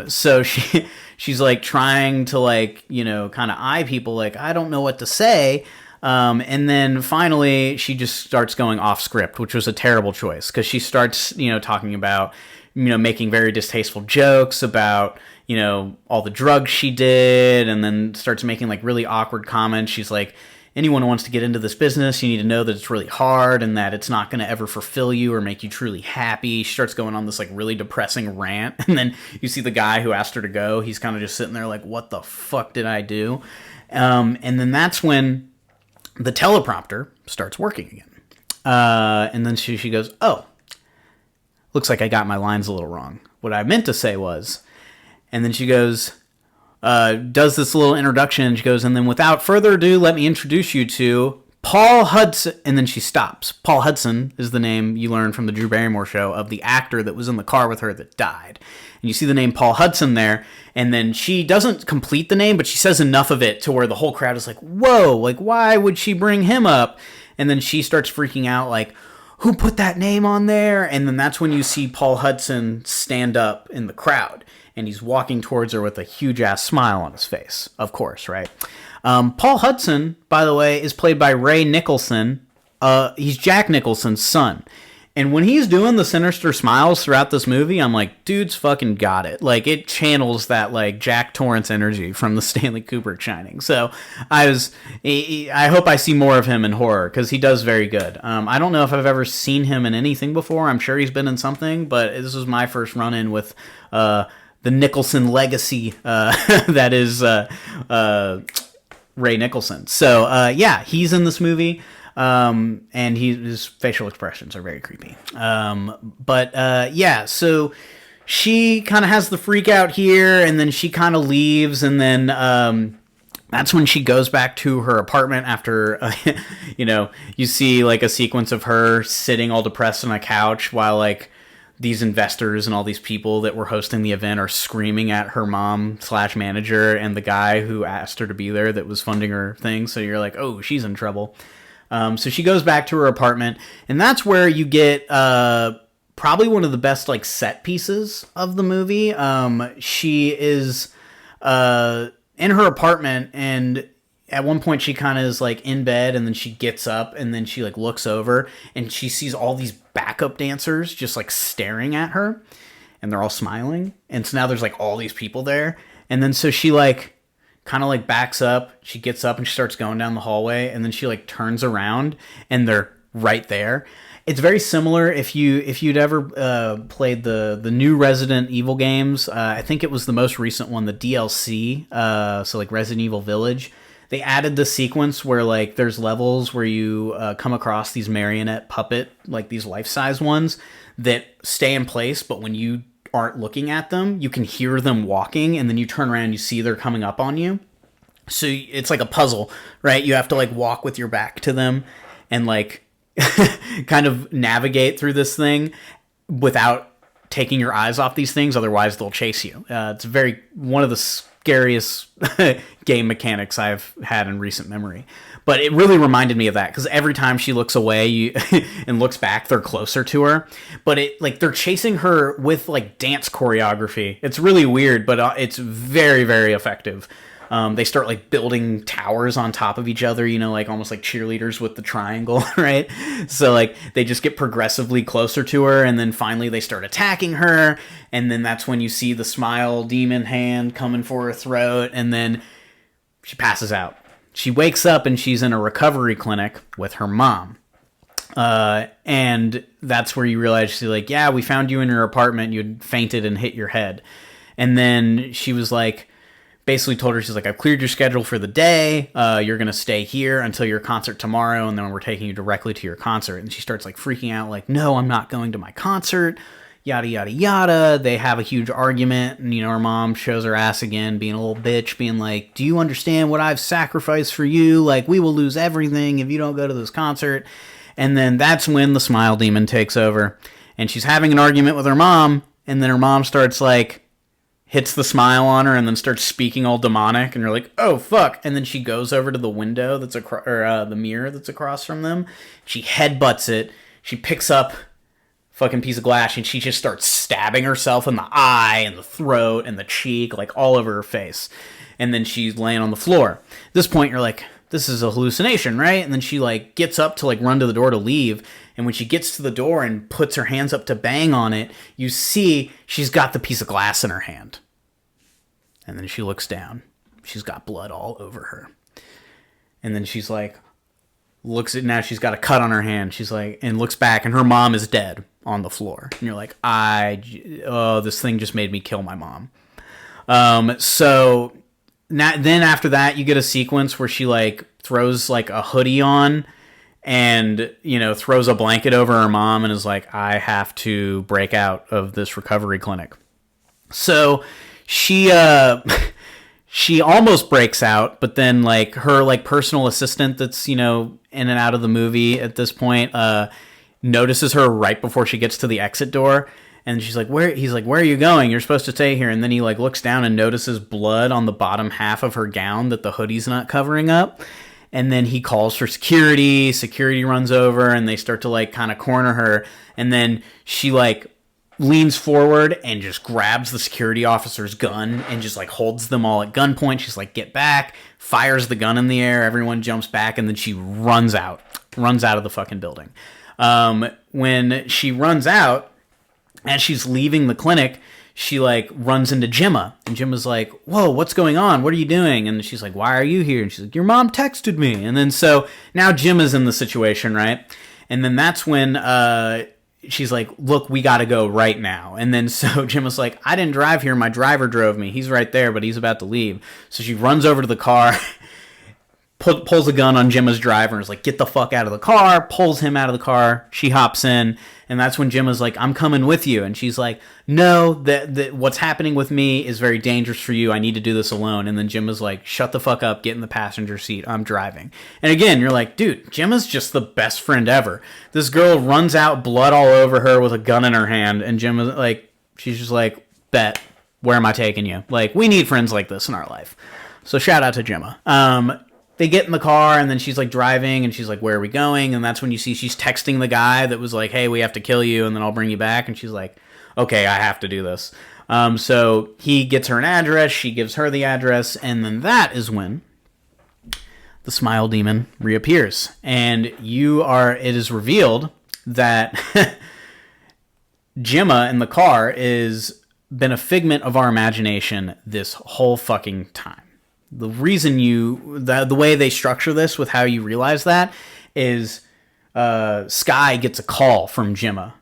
So she's like trying to, like, you know, kind of eye people like, I don't know what to say. And then finally she just starts going off script, which was a terrible choice, because she starts, you know, talking about, you know, making very distasteful jokes about, you know, all the drugs she did, and then starts making like really awkward comments. She's like, anyone who wants to get into this business, you need to know that it's really hard and that it's not going to ever fulfill you or make you truly happy. She starts going on this like really depressing rant, and then you see the guy who asked her to go. He's kind of just sitting there like, what the fuck did I do? And then that's when the teleprompter starts working again. And then she goes, oh, looks like I got my lines a little wrong. What I meant to say was, and then she goes, does this little introduction. She goes, and then without further ado, let me introduce you to Paul Hudson. And then she stops. Paul Hudson is the name you learn from the Drew Barrymore show of the actor that was in the car with her that died. And you see the name Paul Hudson there. And then she doesn't complete the name, but she says enough of it to where the whole crowd is like, whoa, like, why would she bring him up? And then she starts freaking out like, who put that name on there? And then that's when you see Paul Hudson stand up in the crowd. And he's walking towards her with a huge-ass smile on his face, of course, right? Paul Hudson, by the way, is played by Ray Nicholson. He's Jack Nicholson's son. And when he's doing the sinister smiles throughout this movie, I'm like, dude's fucking got it. Like, it channels that, like, Jack Torrance energy from the Stanley Kubrick Shining. So I hope I see more of him in horror, because he does very good. I don't know if I've ever seen him in anything before. I'm sure he's been in something, but this was my first run-in with the Nicholson legacy that is Ray Nicholson. So, yeah, he's in this movie. And his facial expressions are very creepy. Yeah, so she kind of has the freak out here, and then she kind of leaves, and then that's when she goes back to her apartment after, you know, you see like a sequence of her sitting all depressed on a couch while like these investors and all these people that were hosting the event are screaming at her mom/manager and the guy who asked her to be there that was funding her thing. So you're like, oh, she's in trouble. So she goes back to her apartment, and that's where you get probably one of the best like set pieces of the movie. She is in her apartment, and at one point she kind of is like in bed, and then she gets up, and then she like looks over, and she sees all these backup dancers just like staring at her, and they're all smiling. And so now there's like all these people there, and then so she like kind of like backs up, she gets up and she starts going down the hallway, and then she like turns around and they're right there. It's very similar if you'd ever played the new Resident Evil games. I think it was the most recent one, the DLC, so like Resident Evil Village. They added the sequence where like there's levels where you come across these marionette puppet, like these life-size ones that stay in place, but when you aren't looking at them, you can hear them walking, and then you turn around and you see they're coming up on you. So it's like a puzzle, right? You have to like walk with your back to them and like kind of navigate through this thing without taking your eyes off these things, otherwise they'll chase you. It's one of the scariest game mechanics I've had in recent memory. But it really reminded me of that, because every time she looks away and looks back, they're closer to her. But they're chasing her with like dance choreography. It's really weird, but it's very, very effective. They start like building towers on top of each other, like almost like cheerleaders with the triangle, right? So like they just get progressively closer to her, and then finally they start attacking her, and then that's when you see the smile demon hand coming for her throat, and then she passes out. She wakes up and she's in a recovery clinic with her mom. And that's where you realize she's like, yeah, we found you in your apartment. You had fainted and hit your head. And then she was like, basically told her, she's like, I've cleared your schedule for the day. You're going to stay here until your concert tomorrow, and then we're taking you directly to your concert. And she starts like freaking out, like, no, I'm not going to my concert. Yada, yada, yada. They have a huge argument, and, her mom shows her ass again, being a little bitch, being like, do you understand what I've sacrificed for you? Like, we will lose everything if you don't go to this concert. And then that's when the smile demon takes over, and she's having an argument with her mom, and then her mom starts like, hits the smile on her, and then starts speaking all demonic, and you're like, oh, fuck. And then she goes over to the window that's the mirror that's across from them. She headbutts it. She picks up fucking piece of glass, and she just starts stabbing herself in the eye and the throat and the cheek, like all over her face. And then she's laying on the floor. At this point, you're like, this is a hallucination, right? And then she like gets up to like run to the door to leave. And when she gets to the door and puts her hands up to bang on it, you see she's got the piece of glass in her hand. And then she looks down. She's got blood all over her. And then she's like, now she's got a cut on her hand. She's like, and looks back, and her mom is dead on the floor. And you're like, this thing just made me kill my mom. So then after that, you get a sequence where she like throws like a hoodie on, and throws a blanket over her mom, and is like, I have to break out of this recovery clinic. So she almost breaks out, but then like her like personal assistant that's in and out of the movie at this point notices her right before she gets to the exit door, and she's like, he's like, where are you going? You're supposed to stay here. And then he like looks down and notices blood on the bottom half of her gown that the hoodie's not covering up. And then he calls for security. Security runs over, and they start to like kind of corner her. And then she like leans forward and just grabs the security officer's gun and just like holds them all at gunpoint. She's like, get back, fires the gun in the air. Everyone jumps back, and then she runs out of the fucking building. When she runs out, as she's leaving the clinic, she like runs into Gemma, and Gemma's like, whoa, what's going on? What are you doing? And she's like, why are you here? And she's like, your mom texted me. And then so now Gemma's in the situation, right? And then that's when she's like, look, we got to go right now. And then so Gemma's like, I didn't drive here. My driver drove me. He's right there, but he's about to leave. So she runs over to the car, pulls a gun on Gemma's driver, and is like, get the fuck out of the car, pulls him out of the car. She hops in, and that's when Gemma's like, I'm coming with you. And she's like, no, that what's happening with me is very dangerous for you. I need to do this alone. And then Gemma's like, shut the fuck up, get in the passenger seat, I'm driving. And again, you're like, dude, Gemma's just the best friend ever. This girl runs out, blood all over her with a gun in her hand, and Gemma's like, she's just like, bet, where am I taking you? Like, we need friends like this in our life. So shout out to Gemma. They get in the car, and then she's like driving, and she's like, where are we going? And that's when you see she's texting the guy that was like, hey, we have to kill you, and then I'll bring you back. And she's like, okay, I have to do this. So he gets her an address, she gives her the address, and then that is when the smile demon reappears. And it is revealed that Gemma in the car is been a figment of our imagination this whole fucking time. The reason the way they structure this with how you realize that is Sky gets a call from Gemma,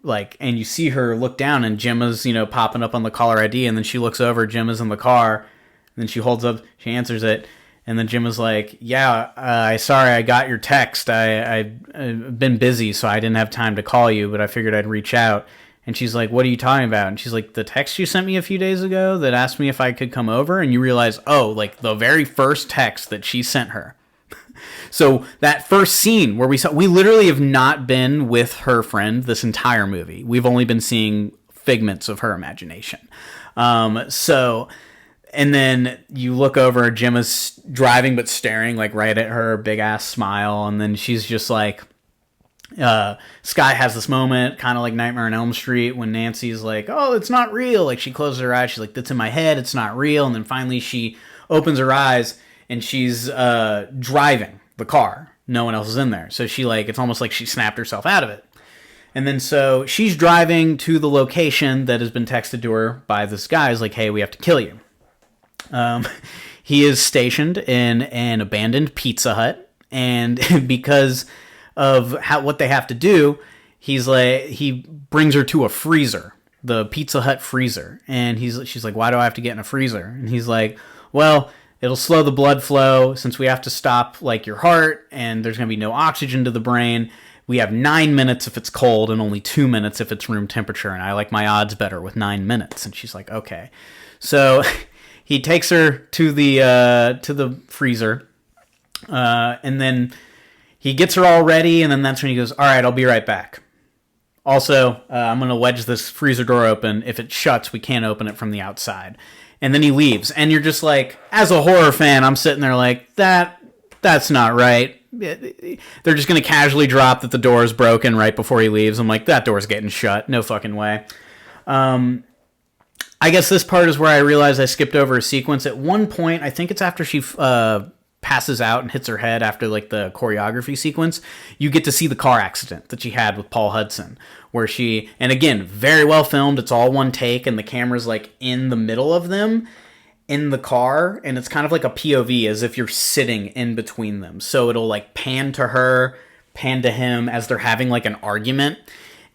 like, and you see her look down, and Gemma's popping up on the caller ID, and then she looks over, Gemma's in the car, and then she holds up, she answers it, and then Gemma's like, yeah, sorry, I got your text, I've been busy, so I didn't have time to call you, but I figured I'd reach out. And she's like, what are you talking about? And she's like, the text you sent me a few days ago that asked me if I could come over. And you realize, oh, like the very first text that she sent her. So that first scene where we literally have not been with her friend this entire movie. We've only been seeing figments of her imagination. So And then you look over, Gemma's driving but staring like right at her, big ass smile, and then she's just like, Sky has this moment, kind of like Nightmare on Elm Street, when Nancy's like, oh, it's not real. Like, she closes her eyes, she's like, that's in my head, it's not real. And then finally she opens her eyes, and she's driving the car. No one else is in there. So she like, it's almost like she snapped herself out of it. And then so she's driving to the location that has been texted to her by this guy. He's like, hey, we have to kill you. He is stationed in an abandoned Pizza Hut, and because of what they have to do, he brings her to a freezer, the Pizza Hut freezer, and she's like, why do I have to get in a freezer? And he's like, well, it'll slow the blood flow since we have to stop like your heart, and there's gonna be no oxygen to the brain. We have 9 minutes if it's cold and only 2 minutes if it's room temperature, and I like my odds better with 9 minutes. And she's like, okay. So he takes her to the freezer, and then he gets her all ready, and then that's when he goes, all right, I'll be right back. Also, I'm going to wedge this freezer door open. If it shuts, we can't open it from the outside. And then he leaves, and you're just like, as a horror fan, I'm sitting there like, that's not right. They're just going to casually drop that the door is broken right before he leaves. I'm like, that door's getting shut. No fucking way. I guess this part is where I realized I skipped over a sequence. At one point, I think it's after she passes out and hits her head after like the choreography sequence, you get to see the car accident that she had with Paul Hudson, where and again, very well filmed. It's all one take, and the camera's like in the middle of them in the car, and it's kind of like a POV, as if you're sitting in between them. So it'll like pan to her, pan to him as they're having like an argument.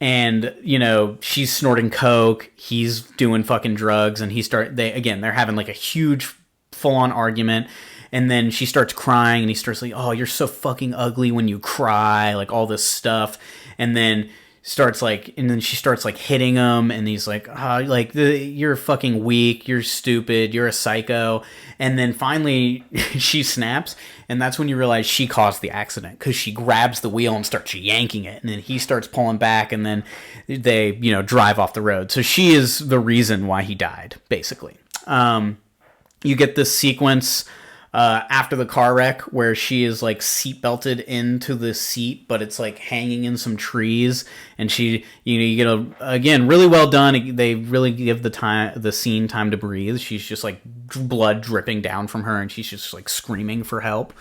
And, you know, she's snorting coke, he's doing fucking drugs, and they're having like a huge full-on argument. And then she starts crying, and he starts like, oh, you're so fucking ugly when you cry, like all this stuff. And then she starts like hitting him, and he's like, oh, like, you're fucking weak, you're stupid, you're a psycho. And then finally she snaps, and that's when you realize she caused the accident, because she grabs the wheel and starts yanking it, and then he starts pulling back, and then they, you know, drive off the road. So she is the reason why he died, basically. You get this sequence after the car wreck where she is like seat belted into the seat, but it's like hanging in some trees, and she, you know, you get again, really well done. They really give the scene time to breathe. She's just like blood dripping down from her, and she's just like screaming for help.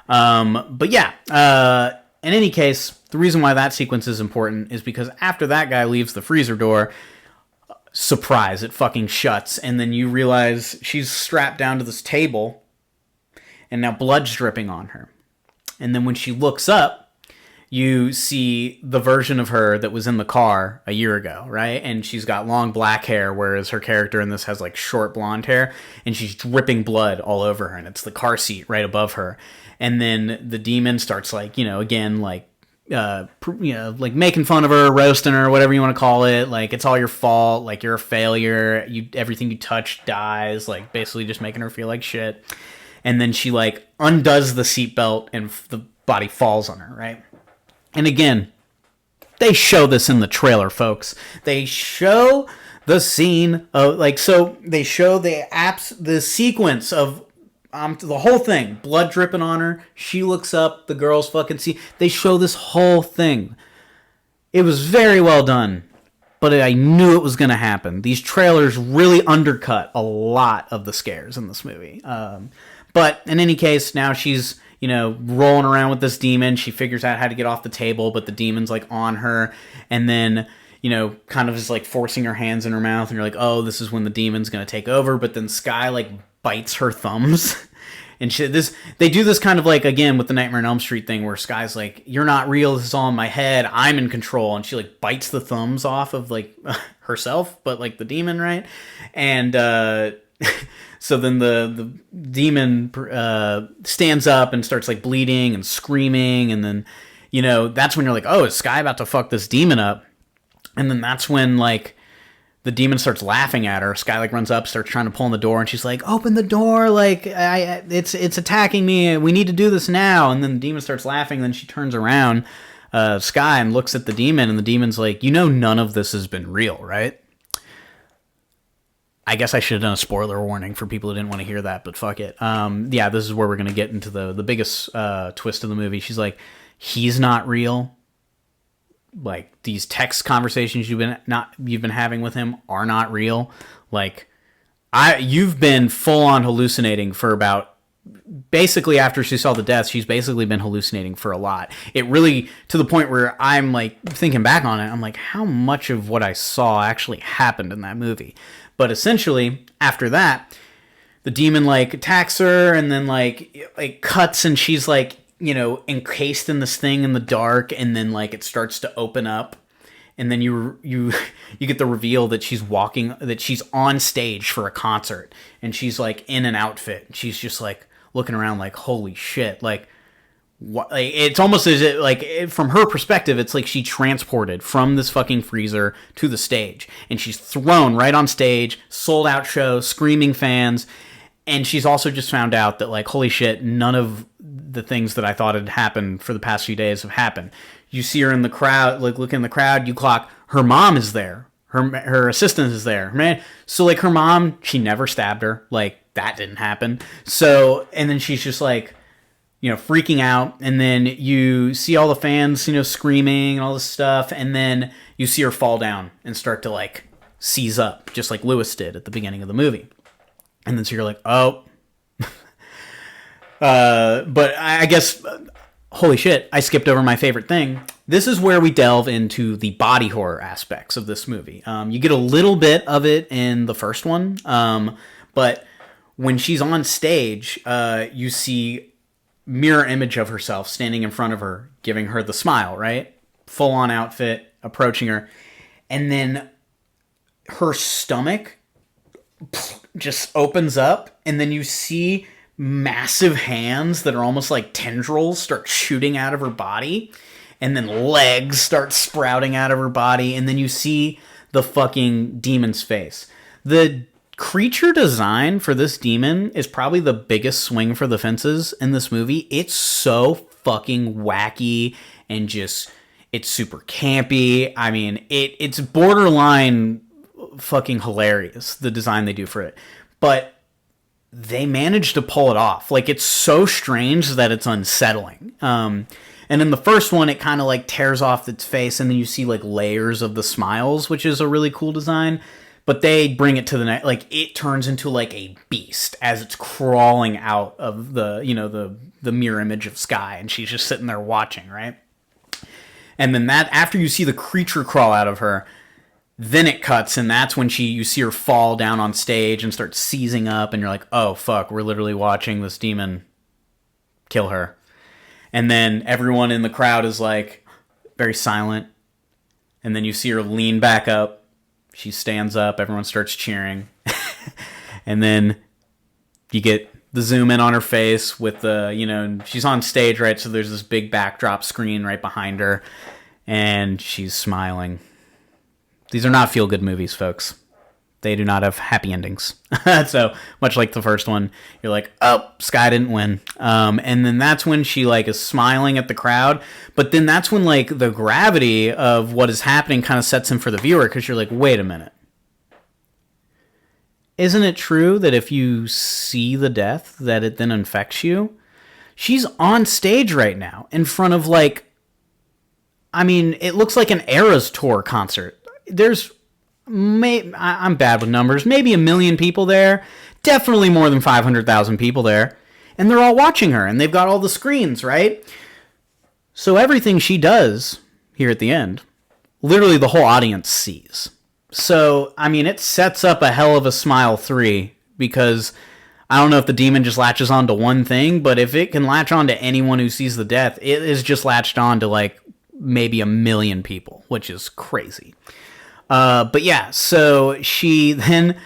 But yeah, in any case, the reason why that sequence is important is because after that guy leaves the freezer door, surprise, it fucking shuts, and then you realize she's strapped down to this table, and now blood's dripping on her. And then when she looks up, you see the version of her that was in the car a year ago, right? And she's got long black hair, whereas her character in this has like short blonde hair, and she's dripping blood all over her, and it's the car seat right above her. And then the demon starts like, you know, again, like, like making fun of her, roasting her, whatever you want to call it. Like, it's all your fault. Like, you're a failure. Everything you touch dies. Like, basically just making her feel like shit. And then she like undoes the seatbelt, and the body falls on her, right? And again, they show this in the trailer, folks. They show the scene of like, so they show the sequence of the whole thing, blood dripping on her. She looks up, the girls fucking see. They show this whole thing. It was very well done, but I knew it was going to happen. These trailers really undercut a lot of the scares in this movie. But in any case, now she's, you know, rolling around with this demon. She figures out how to get off the table, but the demon's like on her, and then, you know, kind of is like forcing her hands in her mouth, and you're like, oh, this is when the demon's going to take over. But then Sky like bites her thumbs. And they do this kind of like, again, with the Nightmare on Elm Street thing, where Sky's like, you're not real, this is all in my head, I'm in control. And she like bites the thumbs off of like herself, but like the demon, right? And so then the demon stands up and starts like bleeding and screaming. And then, you know, that's when you're like, oh, is Sky about to fuck this demon up? And then that's when like the demon starts laughing at her. Sky like runs up, starts trying to pull on the door, and she's like, open the door, like it's attacking me, we need to do this now. And then the demon starts laughing, and then she turns around, Sky, and looks at the demon, and the demon's like, you know, none of this has been real, right? I guess I should have done a spoiler warning for people who didn't want to hear that, but fuck it. Yeah, this is where we're gonna get into the biggest twist of the movie. She's like, he's not real. Like, these text conversations you've been having with him are not real. Like, you've been full on hallucinating for about, basically after she saw the death, she's basically been hallucinating for a lot. It really, to the point where I'm like thinking back on it, I'm like, how much of what I saw actually happened in that movie? But essentially, after that, the demon like attacks her, and then like cuts, and she's like, you know, encased in this thing in the dark, and then like it starts to open up, and then you get the reveal that she's on stage for a concert, and she's like in an outfit. She's just like looking around like, holy shit, like what? Like, it's almost as if, like, from her perspective, it's like she transported from this fucking freezer to the stage, and she's thrown right on stage, sold out show, screaming fans. And she's also just found out that, like, holy shit, none of the things that I thought had happened for the past few days have happened. You see her in the crowd, like, look in the crowd, you clock, her mom is there. Her assistant is there. Man, so, like, her mom, she never stabbed her. Like, that didn't happen. So, and then she's just, like, you know, freaking out. And then you see all the fans, you know, screaming and all this stuff. And then you see her fall down and start to, like, seize up, just like Lewis did at the beginning of the movie. And then so you're like, oh. But I guess, holy shit, I skipped over my favorite thing. This is where we delve into the body horror aspects of this movie. You get a little bit of it in the first one, but when she's on stage, you see mirror image of herself standing in front of her, giving her the smile, right? Full-on outfit, approaching her. And then her stomach just opens up, and then you see massive hands that are almost like tendrils start shooting out of her body, and then legs start sprouting out of her body, and then you see the fucking demon's face. The creature design for this demon is probably the biggest swing for the fences in this movie. It's so fucking wacky and just, it's super campy. I mean, it's borderline fucking hilarious, the design they do for it, but they managed to pull it off. Like, it's so strange that it's unsettling. And in the first one, it kind of like tears off its face, and then you see like layers of the smiles, which is a really cool design. But they bring it to the next, like, it turns into like a beast as it's crawling out of the, you know, the mirror image of Skye, and she's just sitting there watching, right? And then that, after you see the creature crawl out of her, then it cuts, and that's when you see her fall down on stage and start seizing up, and you're like, oh, fuck, we're literally watching this demon kill her. And then everyone in the crowd is, like, very silent, and then you see her lean back up, she stands up, everyone starts cheering, and then you get the zoom in on her face with the, you know, she's on stage, right, so there's this big backdrop screen right behind her, and she's smiling. These are not feel-good movies, folks. They do not have happy endings. So, much like the first one, you're like, oh, Skye didn't win. And then that's when she, like, is smiling at the crowd. But then that's when, like, the gravity of what is happening kind of sets in for the viewer, because you're like, wait a minute. Isn't it true that if you see the death, that it then infects you? She's on stage right now in front of, like, I mean, it looks like an Eras Tour concert. There's, I'm bad with numbers, maybe 1 million people there. Definitely more than 500,000 people there. And they're all watching her, and they've got all the screens, right? So everything she does here at the end, literally the whole audience sees. So, I mean, it sets up a hell of a Smile 3, because I don't know if the demon just latches on to one thing, but if it can latch on to anyone who sees the death, it is just latched on to, like, maybe 1 million people, which is crazy. But yeah, so she then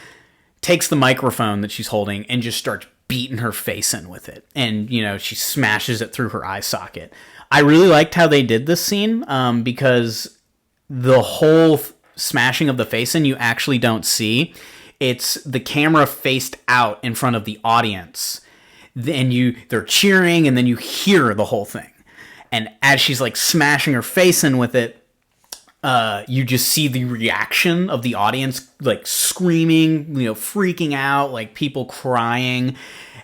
takes the microphone that she's holding and just starts beating her face in with it. And, you know, she smashes it through her eye socket. I really liked how they did this scene, because the whole smashing of the face in you actually don't see. It's the camera faced out in front of the audience. Then they're cheering, and then you hear the whole thing. And as she's, like, smashing her face in with it, you just see the reaction of the audience, like screaming, freaking out, like people crying.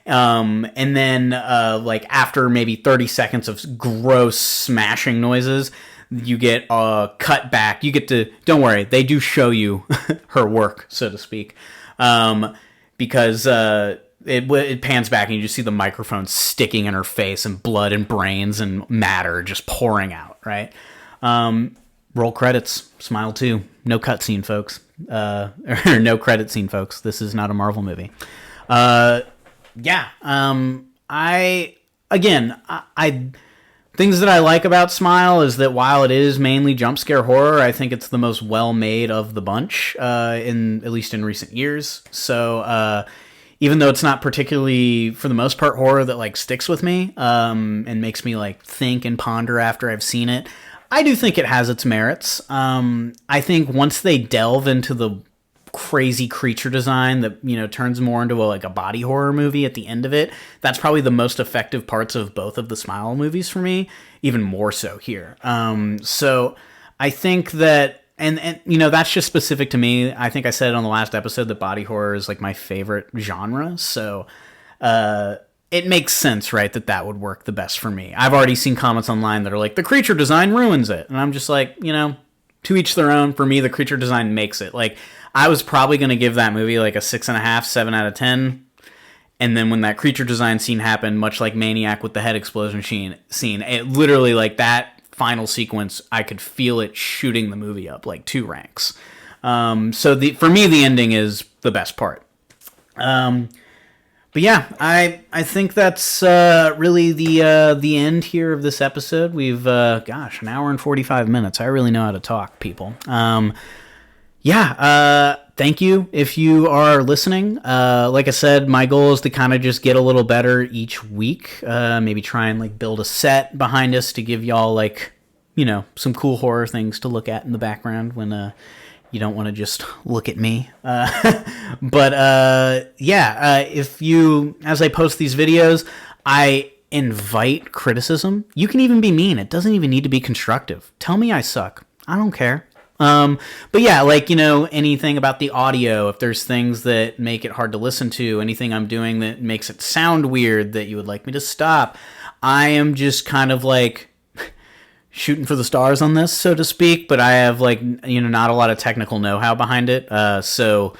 And then, like after maybe 30 seconds of gross smashing noises, you get cut back. You get to, don't worry, they do show you her work, so to speak. Because it pans back and you just see the microphone sticking in her face and blood and brains and matter just pouring out, right? Roll credits. Smile 2. No cutscene, folks. Or no credit scene, folks. This is not a Marvel movie. Yeah. Things that I like about Smile is that while it is mainly jump scare horror, I think it's the most well made of the bunch, at least in recent years. So, even though it's not particularly, for the most part, horror that like sticks with me, and makes me like think and ponder after I've seen it, I do think it has its merits. I think once they delve into the crazy creature design that turns more into a body horror movie at the end of it, that's probably the most effective parts of both of the Smile movies for me, even more so here. So I think that and that's just specific to me. I think I said it on the last episode that body horror is like my favorite genre, so it makes sense, right, that would work the best for me. I've already seen comments online that are like, the creature design ruins it, and I'm just like, to each their own. For me, the creature design makes it. Like, I was probably going to give that movie like a 6.5, 7 out of 10. And then when that creature design scene happened, much like Maniac with the head explosion scene, it literally, like, that final sequence, I could feel it shooting the movie up like 2 ranks. So for me, the ending is the best part. But yeah, I think that's really the end here of this episode. We've an hour and 45 minutes. I really know how to talk, people. Thank you if you are listening. Like I said, my goal is to kind of just get a little better each week. Maybe try and like build a set behind us to give y'all like, some cool horror things to look at in the background when you don't want to just look at me. If you, as I post these videos, I invite criticism. You can even be mean. It doesn't even need to be constructive. Tell me I suck. I don't care. But yeah, like, anything about the audio, if there's things that make it hard to listen to, anything I'm doing that makes it sound weird that you would like me to stop, I am just kind of like shooting for the stars on this, so to speak, but I have like, not a lot of technical know-how behind it. So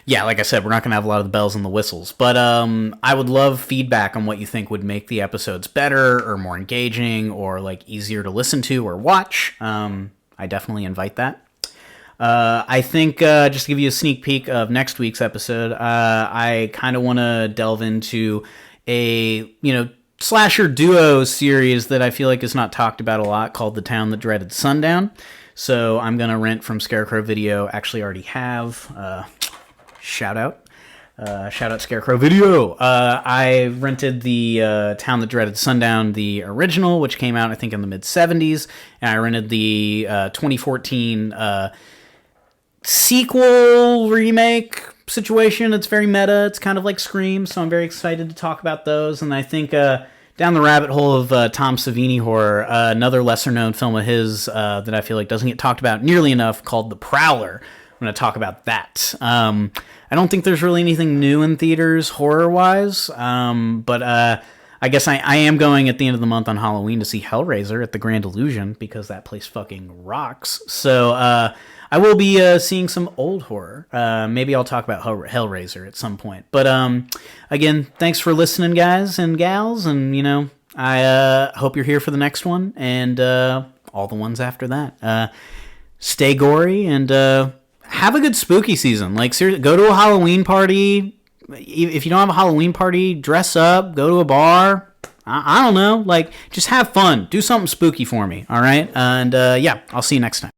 yeah, like I said, we're not going to have a lot of the bells and the whistles, but I would love feedback on what you think would make the episodes better or more engaging or like easier to listen to or watch. I definitely invite that. I think, just to give you a sneak peek of next week's episode, I kind of want to delve into a, slasher duo series that I feel like is not talked about a lot, called The Town That Dreaded Sundown. So I'm going to rent from Scarecrow Video. Actually already have. Shout out Scarecrow Video. I rented the Town That Dreaded Sundown, the original, which came out I think in the mid-70s, and I rented the 2014 sequel remake situation. It's very meta. It's kind of like Scream, so I'm very excited to talk about those. And I think down the rabbit hole of Tom Savini horror, another lesser-known film of his that I feel like doesn't get talked about nearly enough, called The Prowler. I'm going to talk about that. I don't think there's really anything new in theaters horror-wise, but I guess I am going at the end of the month on Halloween to see Hellraiser at the Grand Illusion, because that place fucking rocks. So I will be seeing some old horror. Maybe I'll talk about Hellraiser at some point. But again, thanks for listening, guys and gals, and I hope you're here for the next one and all the ones after that. Stay gory and have a good spooky season. Like, seriously, go to a Halloween party. If you don't have a Halloween party, dress up, go to a bar. I don't know. Like, just have fun. Do something spooky for me, all right? And, I'll see you next time.